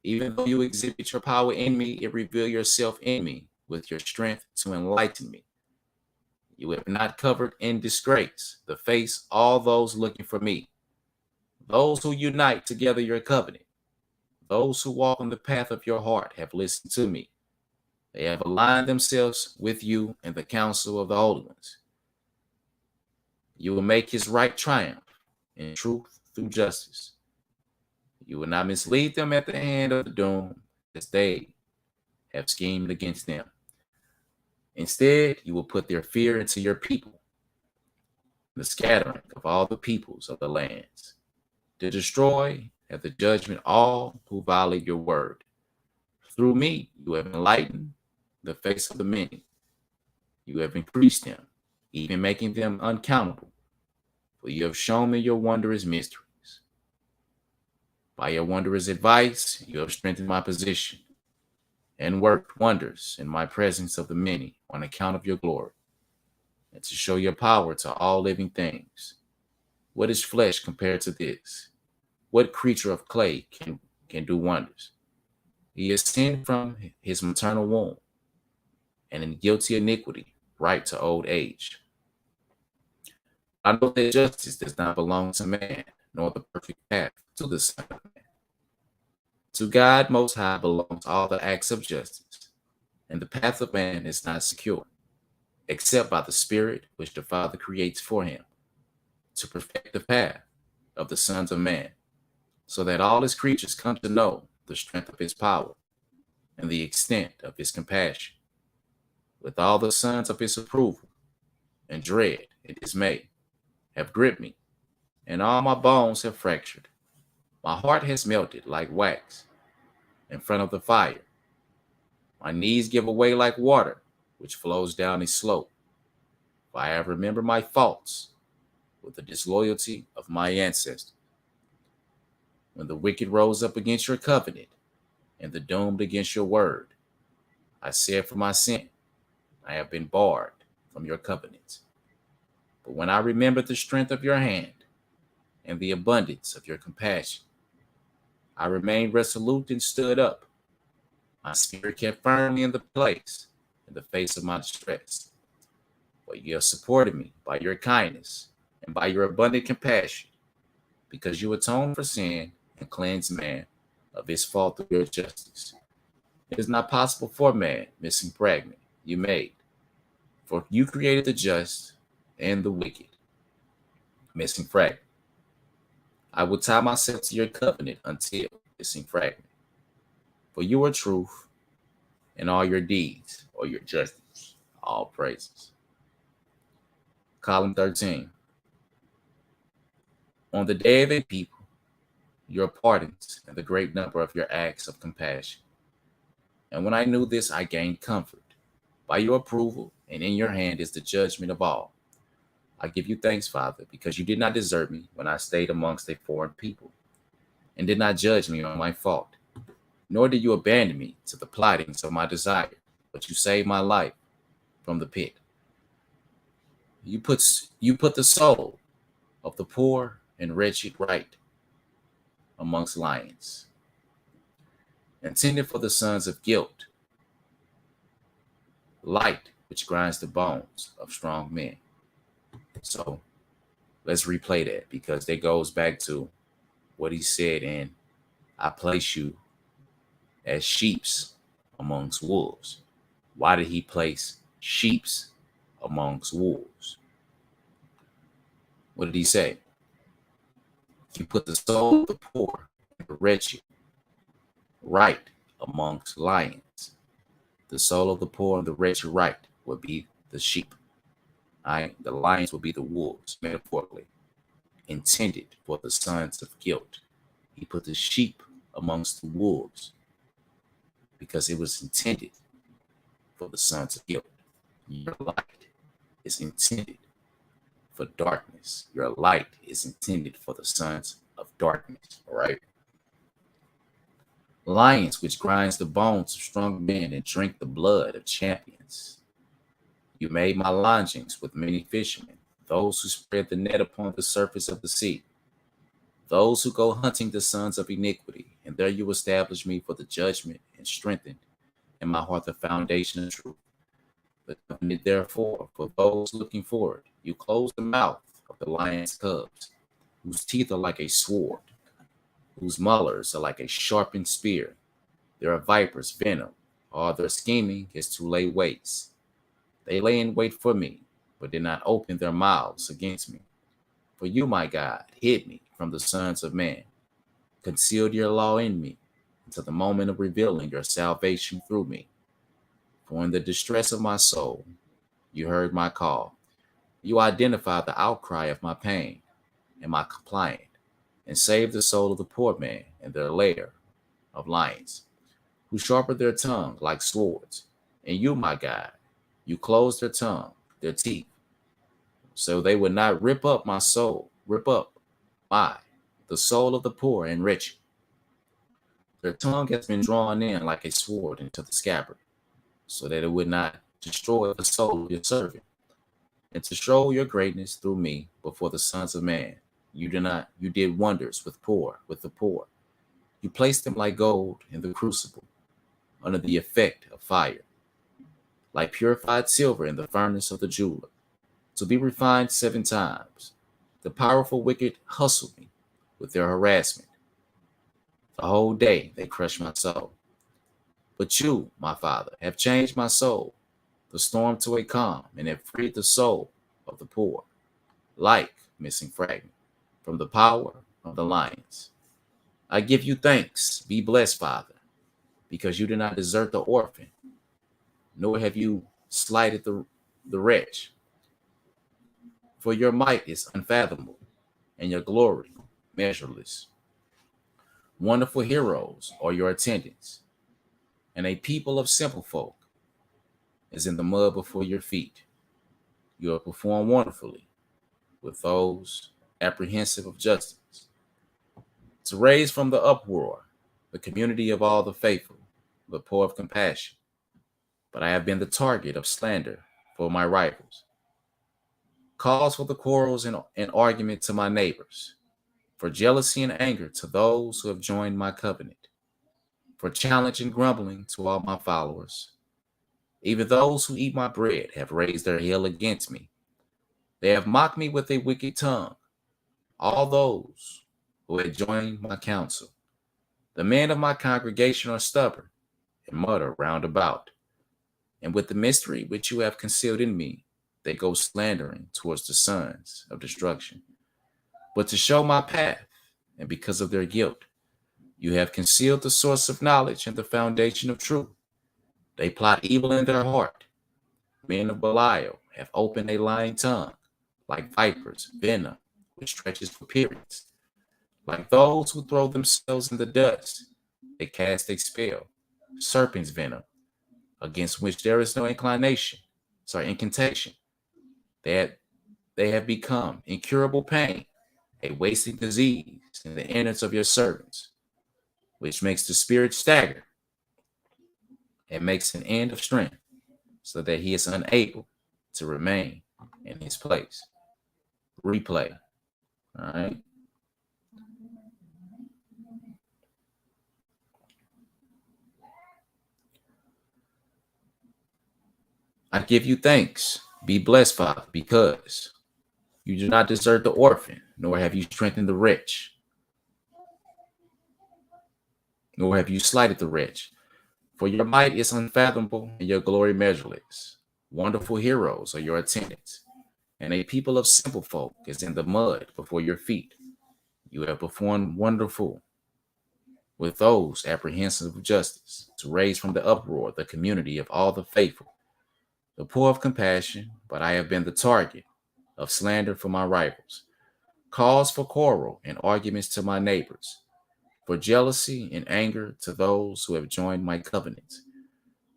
Even though you exhibit your power in me, it reveal yourself in me with your strength to enlighten me. You have not covered in disgrace the face all those looking for me, those who unite together your covenant. Those who walk on the path of your heart have listened to me. They have aligned themselves with you in the council of the holy ones. You will make his right triumph in truth through justice. You will not mislead them at the hand of the doom, as they have schemed against them. Instead, you will put their fear into your people, the scattering of all the peoples of the lands, to destroy at the judgment all who violate your word. Through me, you have enlightened the face of the many. You have increased them, even making them uncountable, for you have shown me your wondrous mysteries. By your wondrous advice, you have strengthened my position and worked wonders in my presence of the many on account of your glory, and to show your power to all living things. What is flesh compared to this? What creature of clay can do wonders? He is sinned from his maternal womb, and in guilty iniquity, right to old age. I know that justice does not belong to man, nor the perfect path to the Son of Man. To God Most High belongs all the acts of justice, and the path of man is not secure, except by the Spirit which the Father creates for him, to perfect the path of the sons of man, so that all his creatures come to know the strength of his power and the extent of his compassion, with all the sons of his approval and dread and dismay have gripped me, and all my bones have fractured. My heart has melted like wax in front of the fire. My knees give away like water, which flows down a slope. For I have remembered my faults with the disloyalty of my ancestors. When the wicked rose up against your covenant and the doomed against your word, I said for my sin, I have been barred from your covenants. But when I remembered the strength of your hand and the abundance of your compassion, I remained resolute and stood up. My spirit kept firmly in the place in the face of my distress. For you have supported me by your kindness and by your abundant compassion, because you atoned for sin and cleansed man of his fault through your justice. It is not possible for man, missing fragment, you made. For you created the just and the wicked, missing fragment. I will tie myself to your covenant until missing fragment. For you are truth, and all your deeds are your justice. All praises. Column 13. On the day of a people, your pardons and the great number of your acts of compassion. And when I knew this, I gained comfort. By your approval, and in your hand is the judgment of all. I give you thanks, Father, because you did not desert me when I stayed amongst a foreign people, and did not judge me on my fault. Nor did you abandon me to the plottings of my desire, but you saved my life from the pit. You put the soul of the poor and wretched right amongst lions, intended for the sons of guilt, light which grinds the bones of strong men. So let's replay that, because that goes back to what he said in I place you as sheeps amongst wolves. Why did he place sheeps amongst wolves? What did he say? You put the soul of the poor and the wretched right amongst lions. The soul of the poor and the wretched right would be the sheep. Right? The lions would be the wolves, metaphorically, intended for the sons of guilt. He put the sheep amongst the wolves because it was intended for the sons of guilt. Your light is intended for darkness. Your light is intended for the sons of darkness. All right. Lions which grinds the bones of strong men and drink the blood of champions. You made my lodgings with many fishermen, those who spread the net upon the surface of the sea, those who go hunting the sons of iniquity. And there you established me for the judgment and strengthened in my heart the foundation of truth. The covenant, therefore, for those looking forward, you close the mouth of the lion's cubs, whose teeth are like a sword, whose molars are like a sharpened spear. There are vipers, venom. All their scheming is to lay waste. They lay in wait for me, but did not open their mouths against me. For you, my God, hid me from the sons of man, concealed your law in me, until the moment of revealing your salvation through me. For in the distress of my soul, you heard my call. You identified the outcry of my pain and my complaint, and saved the soul of the poor man in their lair of lions, who sharpen their tongue like swords. And you, my God, you closed their tongue, their teeth, so they would not rip up the soul of the poor and wretched. Their tongue has been drawn in like a sword into the scabbard, so that it would not destroy the soul of your servant. And to show your greatness through me before the sons of man, you did wonders with the poor. You placed them like gold in the crucible, under the effect of fire, like purified silver in the furnace of the jeweler, to be refined 7 times. The powerful wicked hustled me with their harassment. The whole day they crushed my soul. But you, my Father, have changed my soul, the storm to a calm, and have freed the soul of the poor, like missing fragment, from the power of the lions. I give you thanks. Be blessed, Father, because you did not desert the orphan, nor have you slighted the wretch. For your might is unfathomable, and your glory measureless. Wonderful heroes are your attendants, and a people of simple folk is in the mud before your feet. You have performed wonderfully with those apprehensive of justice, to raise from the uproar the community of all the faithful, the poor of compassion. But I have been the target of slander for my rivals, cause for the quarrels and argument to my neighbors, for jealousy and anger to those who have joined my covenant, for challenge and grumbling to all my followers. Even those who eat my bread have raised their heel against me. They have mocked me with a wicked tongue, all those who had joined my counsel. The men of my congregation are stubborn and mutter round about, and with the mystery which you have concealed in me, they go slandering towards the sons of destruction. But to show my path, and because of their guilt, you have concealed the source of knowledge and the foundation of truth. They plot evil in their heart. Men of Belial have opened a lying tongue, like vipers, venom, which stretches for periods. Like those who throw themselves in the dust, they cast a spell, serpent's venom, against which there is no incantation. That they have become incurable pain, a wasting disease in the innards of your servants, which makes the spirit stagger and makes an end of strength, so that he is unable to remain in his place. Replay. All right. I give you thanks. Be blessed, Father, because you do not desert the orphan, nor have you strengthened the rich, nor have you slighted the rich. For your might is unfathomable, and your glory measureless. Wonderful heroes are your attendants, and a people of simple folk is in the mud before your feet. You have performed wonderful with those apprehensive of justice, to raise from the uproar the community of all the faithful, the poor of compassion. But I have been the target of slander for my rivals, cause for quarrel and arguments to my neighbors, for jealousy and anger to those who have joined my covenant,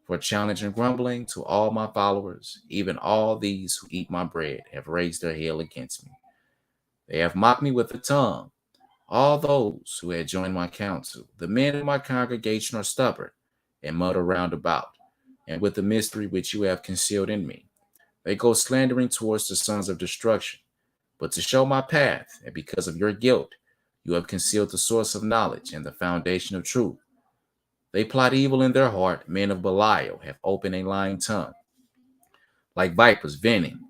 for challenge and grumbling to all my followers. Even all these who eat my bread have raised their heel against me. They have mocked me with the tongue, all those who had joined my counsel. The men of my congregation are stubborn and mutter round about, and with the mystery which you have concealed in me, They go slandering towards the sons of destruction. But to show my path, and because of your guilt, you have concealed the source of knowledge and the foundation of truth. They plot evil in their heart. Men of Belial have opened a lying tongue. Like vipers, venom,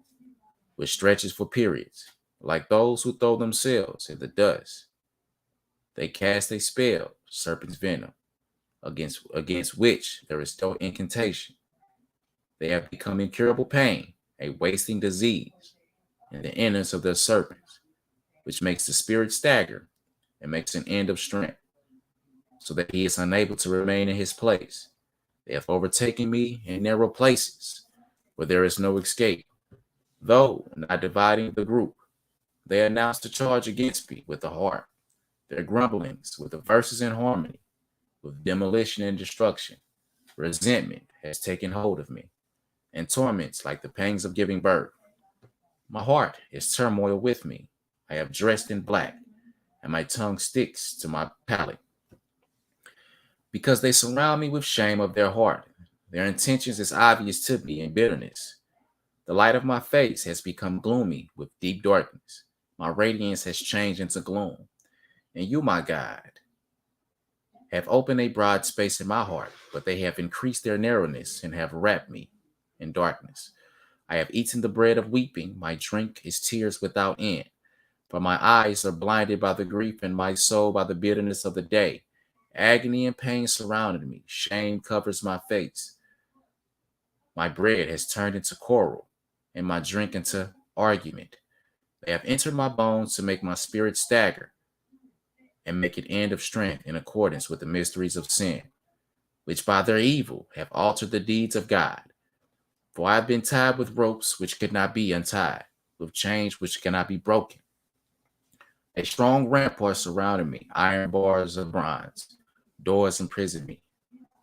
which stretches for periods. Like those who throw themselves in the dust. They cast a spell, serpent's venom, against which there is no incantation. They have become incurable pain, a wasting disease in the innards of their serpents, which makes the spirit stagger and makes an end of strength, so that he is unable to remain in his place. They have overtaken me in narrow places where there is no escape. Though not dividing the group, they announce the charge against me with the heart. Their grumblings with the verses in harmony, with demolition and destruction. Resentment has taken hold of me, and torments like the pangs of giving birth. My heart is turmoil with me. I have dressed in black, and my tongue sticks to my palate. Because they surround me with shame of their heart. Their intentions is obvious to me in bitterness. The light of my face has become gloomy with deep darkness. My radiance has changed into gloom. And you, my God, have opened a broad space in my heart, but they have increased their narrowness and have wrapped me in darkness. I have eaten the bread of weeping. My drink is tears without end. For my eyes are blinded by the grief, and my soul by the bitterness of the day. Agony and pain surrounded me. Shame covers my face. My bread has turned into quarrel, and my drink into argument. They have entered my bones to make my spirit stagger and make it end of strength in accordance with the mysteries of sin, which by their evil have altered the deeds of God. For I have been tied with ropes which could not be untied, with chains which cannot be broken. A strong rampart surrounded me, iron bars of bronze, doors imprison me.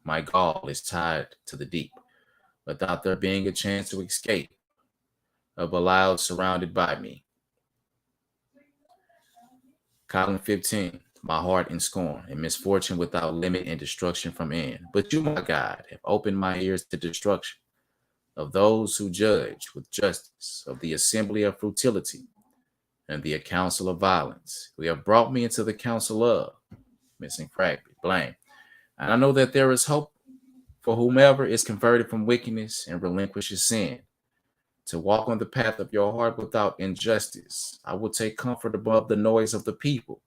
My gall is tied to the deep, without there being a chance to escape. A Belial surrounded by me. Column 15. My heart in scorn, and misfortune without limit, and destruction from end. But you, my God, have opened my ears to destruction, of those who judge with justice, of the assembly of futility, and the council of violence. We have brought me into the council of missing fragment, blame. And I know that there is hope for whomever is converted from wickedness and relinquishes sin, to walk on the path of your heart without injustice. I will take comfort above the noise of the people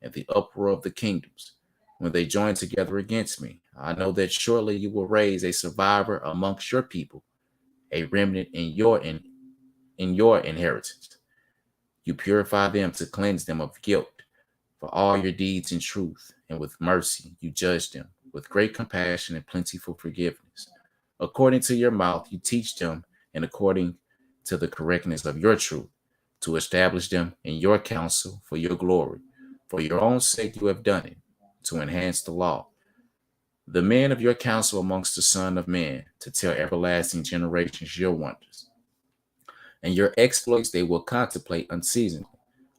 and the uproar of the kingdoms when they join together against me. I know that surely you will raise a survivor amongst your people, a remnant in your inheritance. You purify them to cleanse them of guilt for all your deeds in truth, and with mercy you judge them with great compassion and plentiful forgiveness. According to your mouth you teach them, and according to the correctness of your truth, to establish them in your counsel for your glory. For your own sake you have done it, to enhance the law. The men of your counsel amongst the Son of Men, to tell everlasting generations your wonders. And your exploits they will contemplate unceasingly.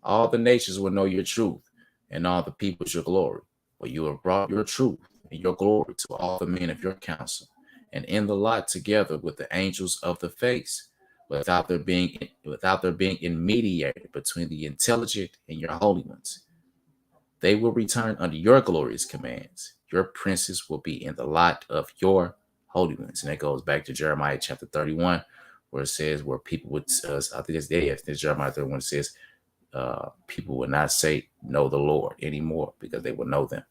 All the nations will know your truth, and all the peoples your glory. For you have brought your truth and your glory to all the men of your counsel, and in the lot together with the angels of the face, without there being a mediator between the intelligent and your holy ones. They will return under your glorious commands. Your princes will be in the lot of your holy ones. And that goes back to Jeremiah chapter 31, where it says, where people would, I think it's Jeremiah 31, it says, people will not say, know the Lord anymore, because they will know them.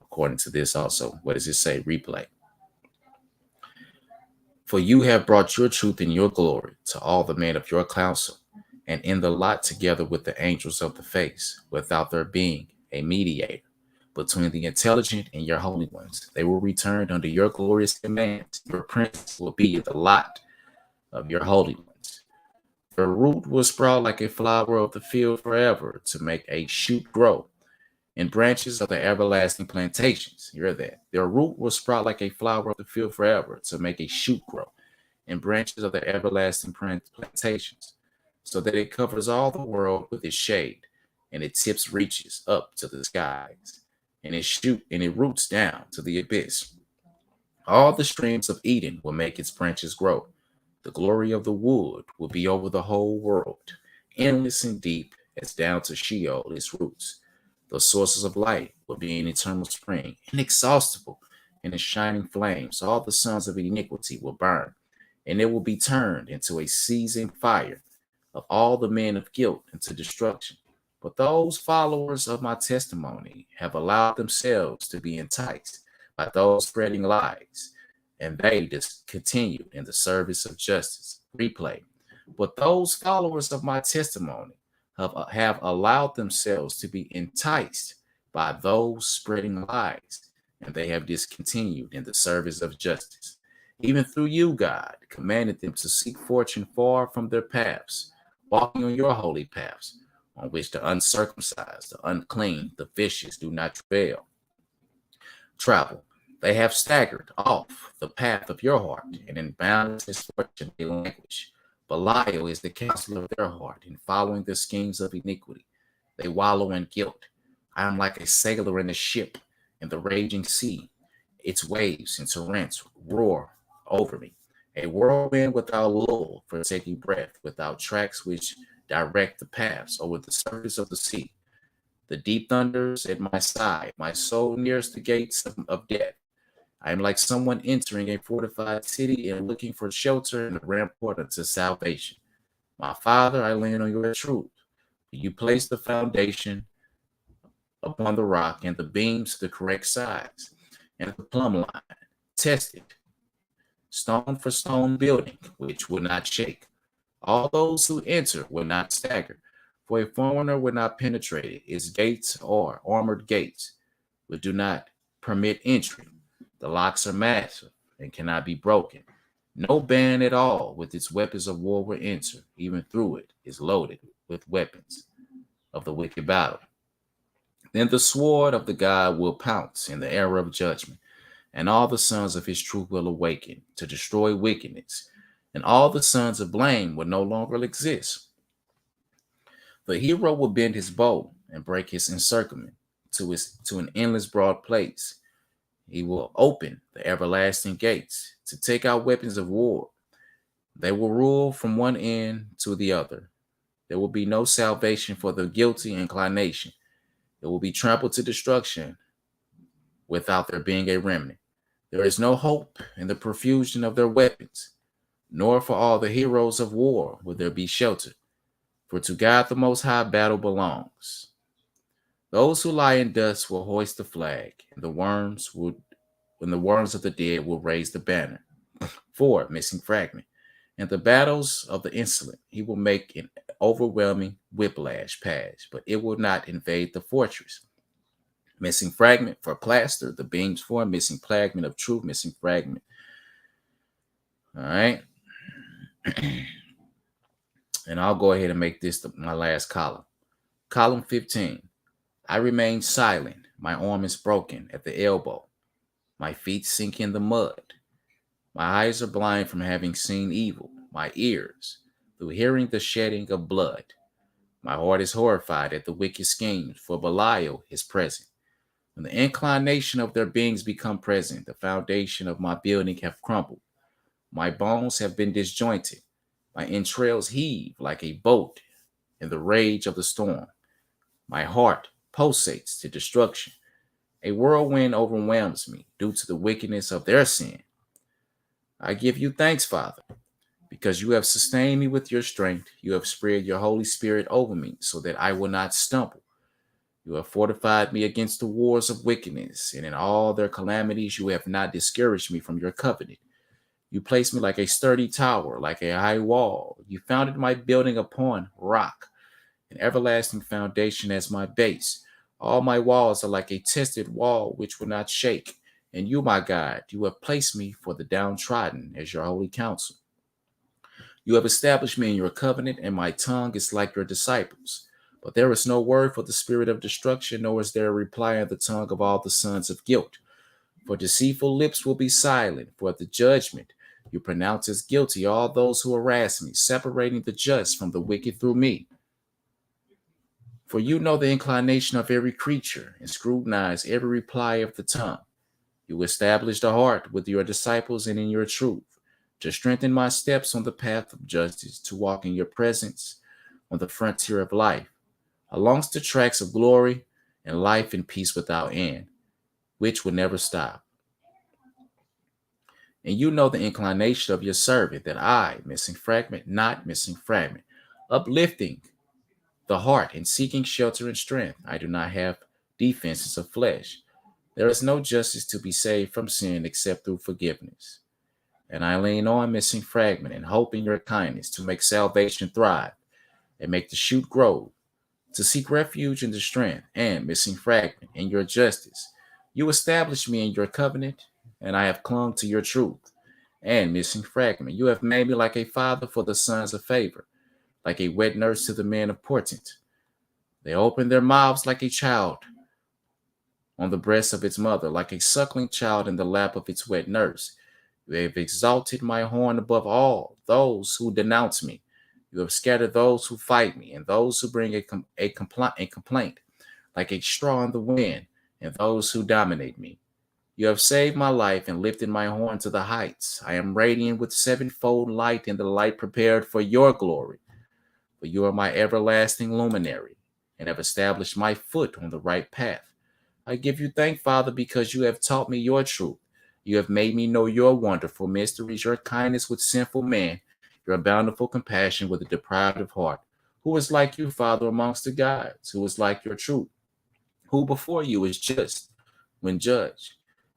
According to this also, what does it say? Replay. For you have brought your truth and your glory to all the men of your counsel, and in the lot together with the angels of the face, without there being a mediator between the intelligent and your holy ones. They will return under your glorious commands. Your prince will be in the lot of your holy ones. The root will sprout like a flower of the field forever, to make a shoot grow in branches of the everlasting plantations. Hear that. Their root will sprout like a flower of the field forever, to make a shoot grow in branches of the everlasting plantations, so that it covers all the world with its shade, and its tips reaches up to the skies, and it roots down to the abyss. All the streams of Eden will make its branches grow. The glory of the wood will be over the whole world, endless and deep as down to Sheol its roots. The sources of light will be an eternal spring, inexhaustible in its shining flames. All the sons of iniquity will burn, and it will be turned into a seething fire of all the men of guilt into destruction. But those followers of my testimony have allowed themselves to be enticed by those spreading lies, and they discontinued in the service of justice. Replay. But those followers of my testimony have allowed themselves to be enticed by those spreading lies, and they have discontinued in the service of justice. Even through you, God commanded them to seek fortune far from their paths, walking on your holy paths, on which the uncircumcised, the unclean, the vicious do not travel. They have staggered off the path of your heart, and in boundless misfortune they languish. Belial is the counselor of their heart, in following the schemes of iniquity. They wallow in guilt. I am like a sailor in a ship in the raging sea. Its waves and torrents roar over me. A whirlwind without lull for taking breath, without tracks which direct the paths over the surface of the sea. The deep thunders at my side. My soul nears the gates of death. I am like someone entering a fortified city and looking for shelter in the rampart unto salvation. My Father, I lean on your truth. You place the foundation upon the rock and the beams to the correct size and the plumb line. Test it. Stone for stone building, which will not shake. All those who enter will not stagger, for a foreigner will not penetrate it. Its gates are armored gates, which do not permit entry. The locks are massive and cannot be broken. No band at all with its weapons of war will enter. Even through it is loaded with weapons of the wicked battle. Then the sword of the God will pounce in the era of judgment, and all the sons of his truth will awaken to destroy wickedness, and all the sons of blame will no longer exist. The hero will bend his bow and break his encirclement to an endless broad place. He will open the everlasting gates to take out weapons of war. They will rule from one end to the other. There will be no salvation for the guilty inclination. It will be trampled to destruction without there being a remnant. There is no hope in the profusion of their weapons, nor for all the heroes of war will there be shelter. For to God the Most High battle belongs. Those who lie in dust will hoist the flag, and the worms of the dead will raise the banner. 4. Missing fragment. In the battles of the insolent, he will make an overwhelming whiplash pass, but it will not invade the fortress. Missing fragment for plaster, the beams for missing fragment of truth, missing fragment. All right. And I'll go ahead and make this my last column. Column 15. I remain silent. My arm is broken at the elbow. My feet sink in the mud. My eyes are blind from having seen evil. My ears, through hearing the shedding of blood. My heart is horrified at the wicked schemes, for Belial is present. When the inclination of their beings become present, the foundation of my building have crumbled. My bones have been disjointed. My entrails heave like a boat in the rage of the storm. My heart pulsates to destruction. A whirlwind overwhelms me due to the wickedness of their sin. I give you thanks, Father, because you have sustained me with your strength. You have spread your Holy Spirit over me so that I will not stumble. You have fortified me against the wars of wickedness, and in all their calamities you have not discouraged me from your covenant. You placed me like a sturdy tower, like a high wall. You founded my building upon rock, an everlasting foundation as my base. All my walls are like a tested wall which will not shake. And you, my God, you have placed me for the downtrodden as your holy counsel. You have established me in your covenant, and my tongue is like your disciples. But there is no word for the spirit of destruction, nor is there a reply in the tongue of all the sons of guilt. For deceitful lips will be silent, for at the judgment you pronounce as guilty all those who harass me, separating the just from the wicked through me. For you know the inclination of every creature, and scrutinize every reply of the tongue. You establish the heart with your disciples and in your truth. to strengthen my steps on the path of justice, to walk in your presence on the frontier of life, alongst the tracks of glory and life and peace without end, which will never stop. And you know the inclination of your servant, that I, missing fragment, not missing fragment, uplifting the heart and seeking shelter and strength, I do not have defenses of flesh. There is no justice to be saved from sin except through forgiveness. And I lean on missing fragment and hope in your kindness to make salvation thrive and make the shoot grow, to seek refuge in the strength and missing fragment in your justice. You established me in your covenant, and I have clung to your truth. And missing fragment, you have made me like a father for the sons of favor, like a wet nurse to the men of portent. They open their mouths like a child on the breast of its mother, like a suckling child in the lap of its wet nurse. You have exalted my horn above all those who denounce me. You have scattered those who fight me, and those who bring a complaint, like a straw in the wind, and those who dominate me. You have saved my life and lifted my horn to the heights. I am radiant with sevenfold light in the light prepared for your glory. For you are my everlasting luminary, and have established my foot on the right path. I give you thanks, Father, because you have taught me your truth. You have made me know your wonderful mysteries, your kindness with sinful man, your bountiful compassion with the deprived of heart. Who is like you, Father, amongst the gods? Who is like your truth? Who before you is just when judged?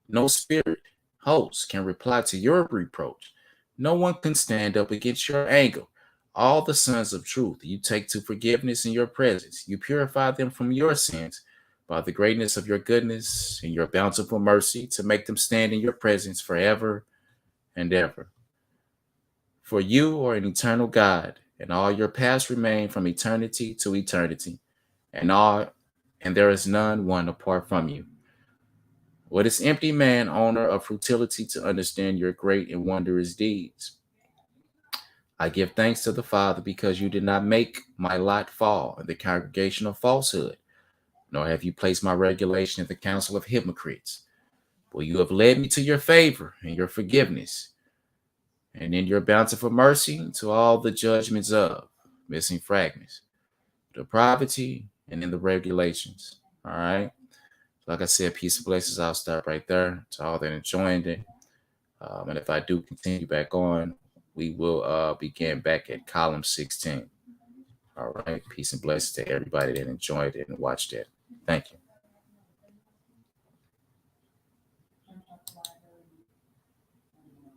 No spirit, host can reply to your reproach. No one can stand up against your anger. All the sons of truth you take to forgiveness in your presence. You purify them from your sins by the greatness of your goodness and your bountiful mercy, to make them stand in your presence forever and ever. For you are an eternal God, and all your paths remain from eternity to eternity, and there is none one apart from you. What is empty man, owner of futility, to understand your great and wondrous deeds? I give thanks to the Father, because you did not make my lot fall in the congregation of falsehood, nor have you placed my regulation in the council of hypocrites. For you have led me to your favor and your forgiveness, and in your bountiful mercy to all the judgments of missing fragments, the poverty, and in the regulations. All right. Like I said, peace and blessings. I'll start right there to all that enjoyed it. And if I do continue back on, we will begin back at column 16. All right. Peace and blessings to everybody that enjoyed it and watched it. Thank you.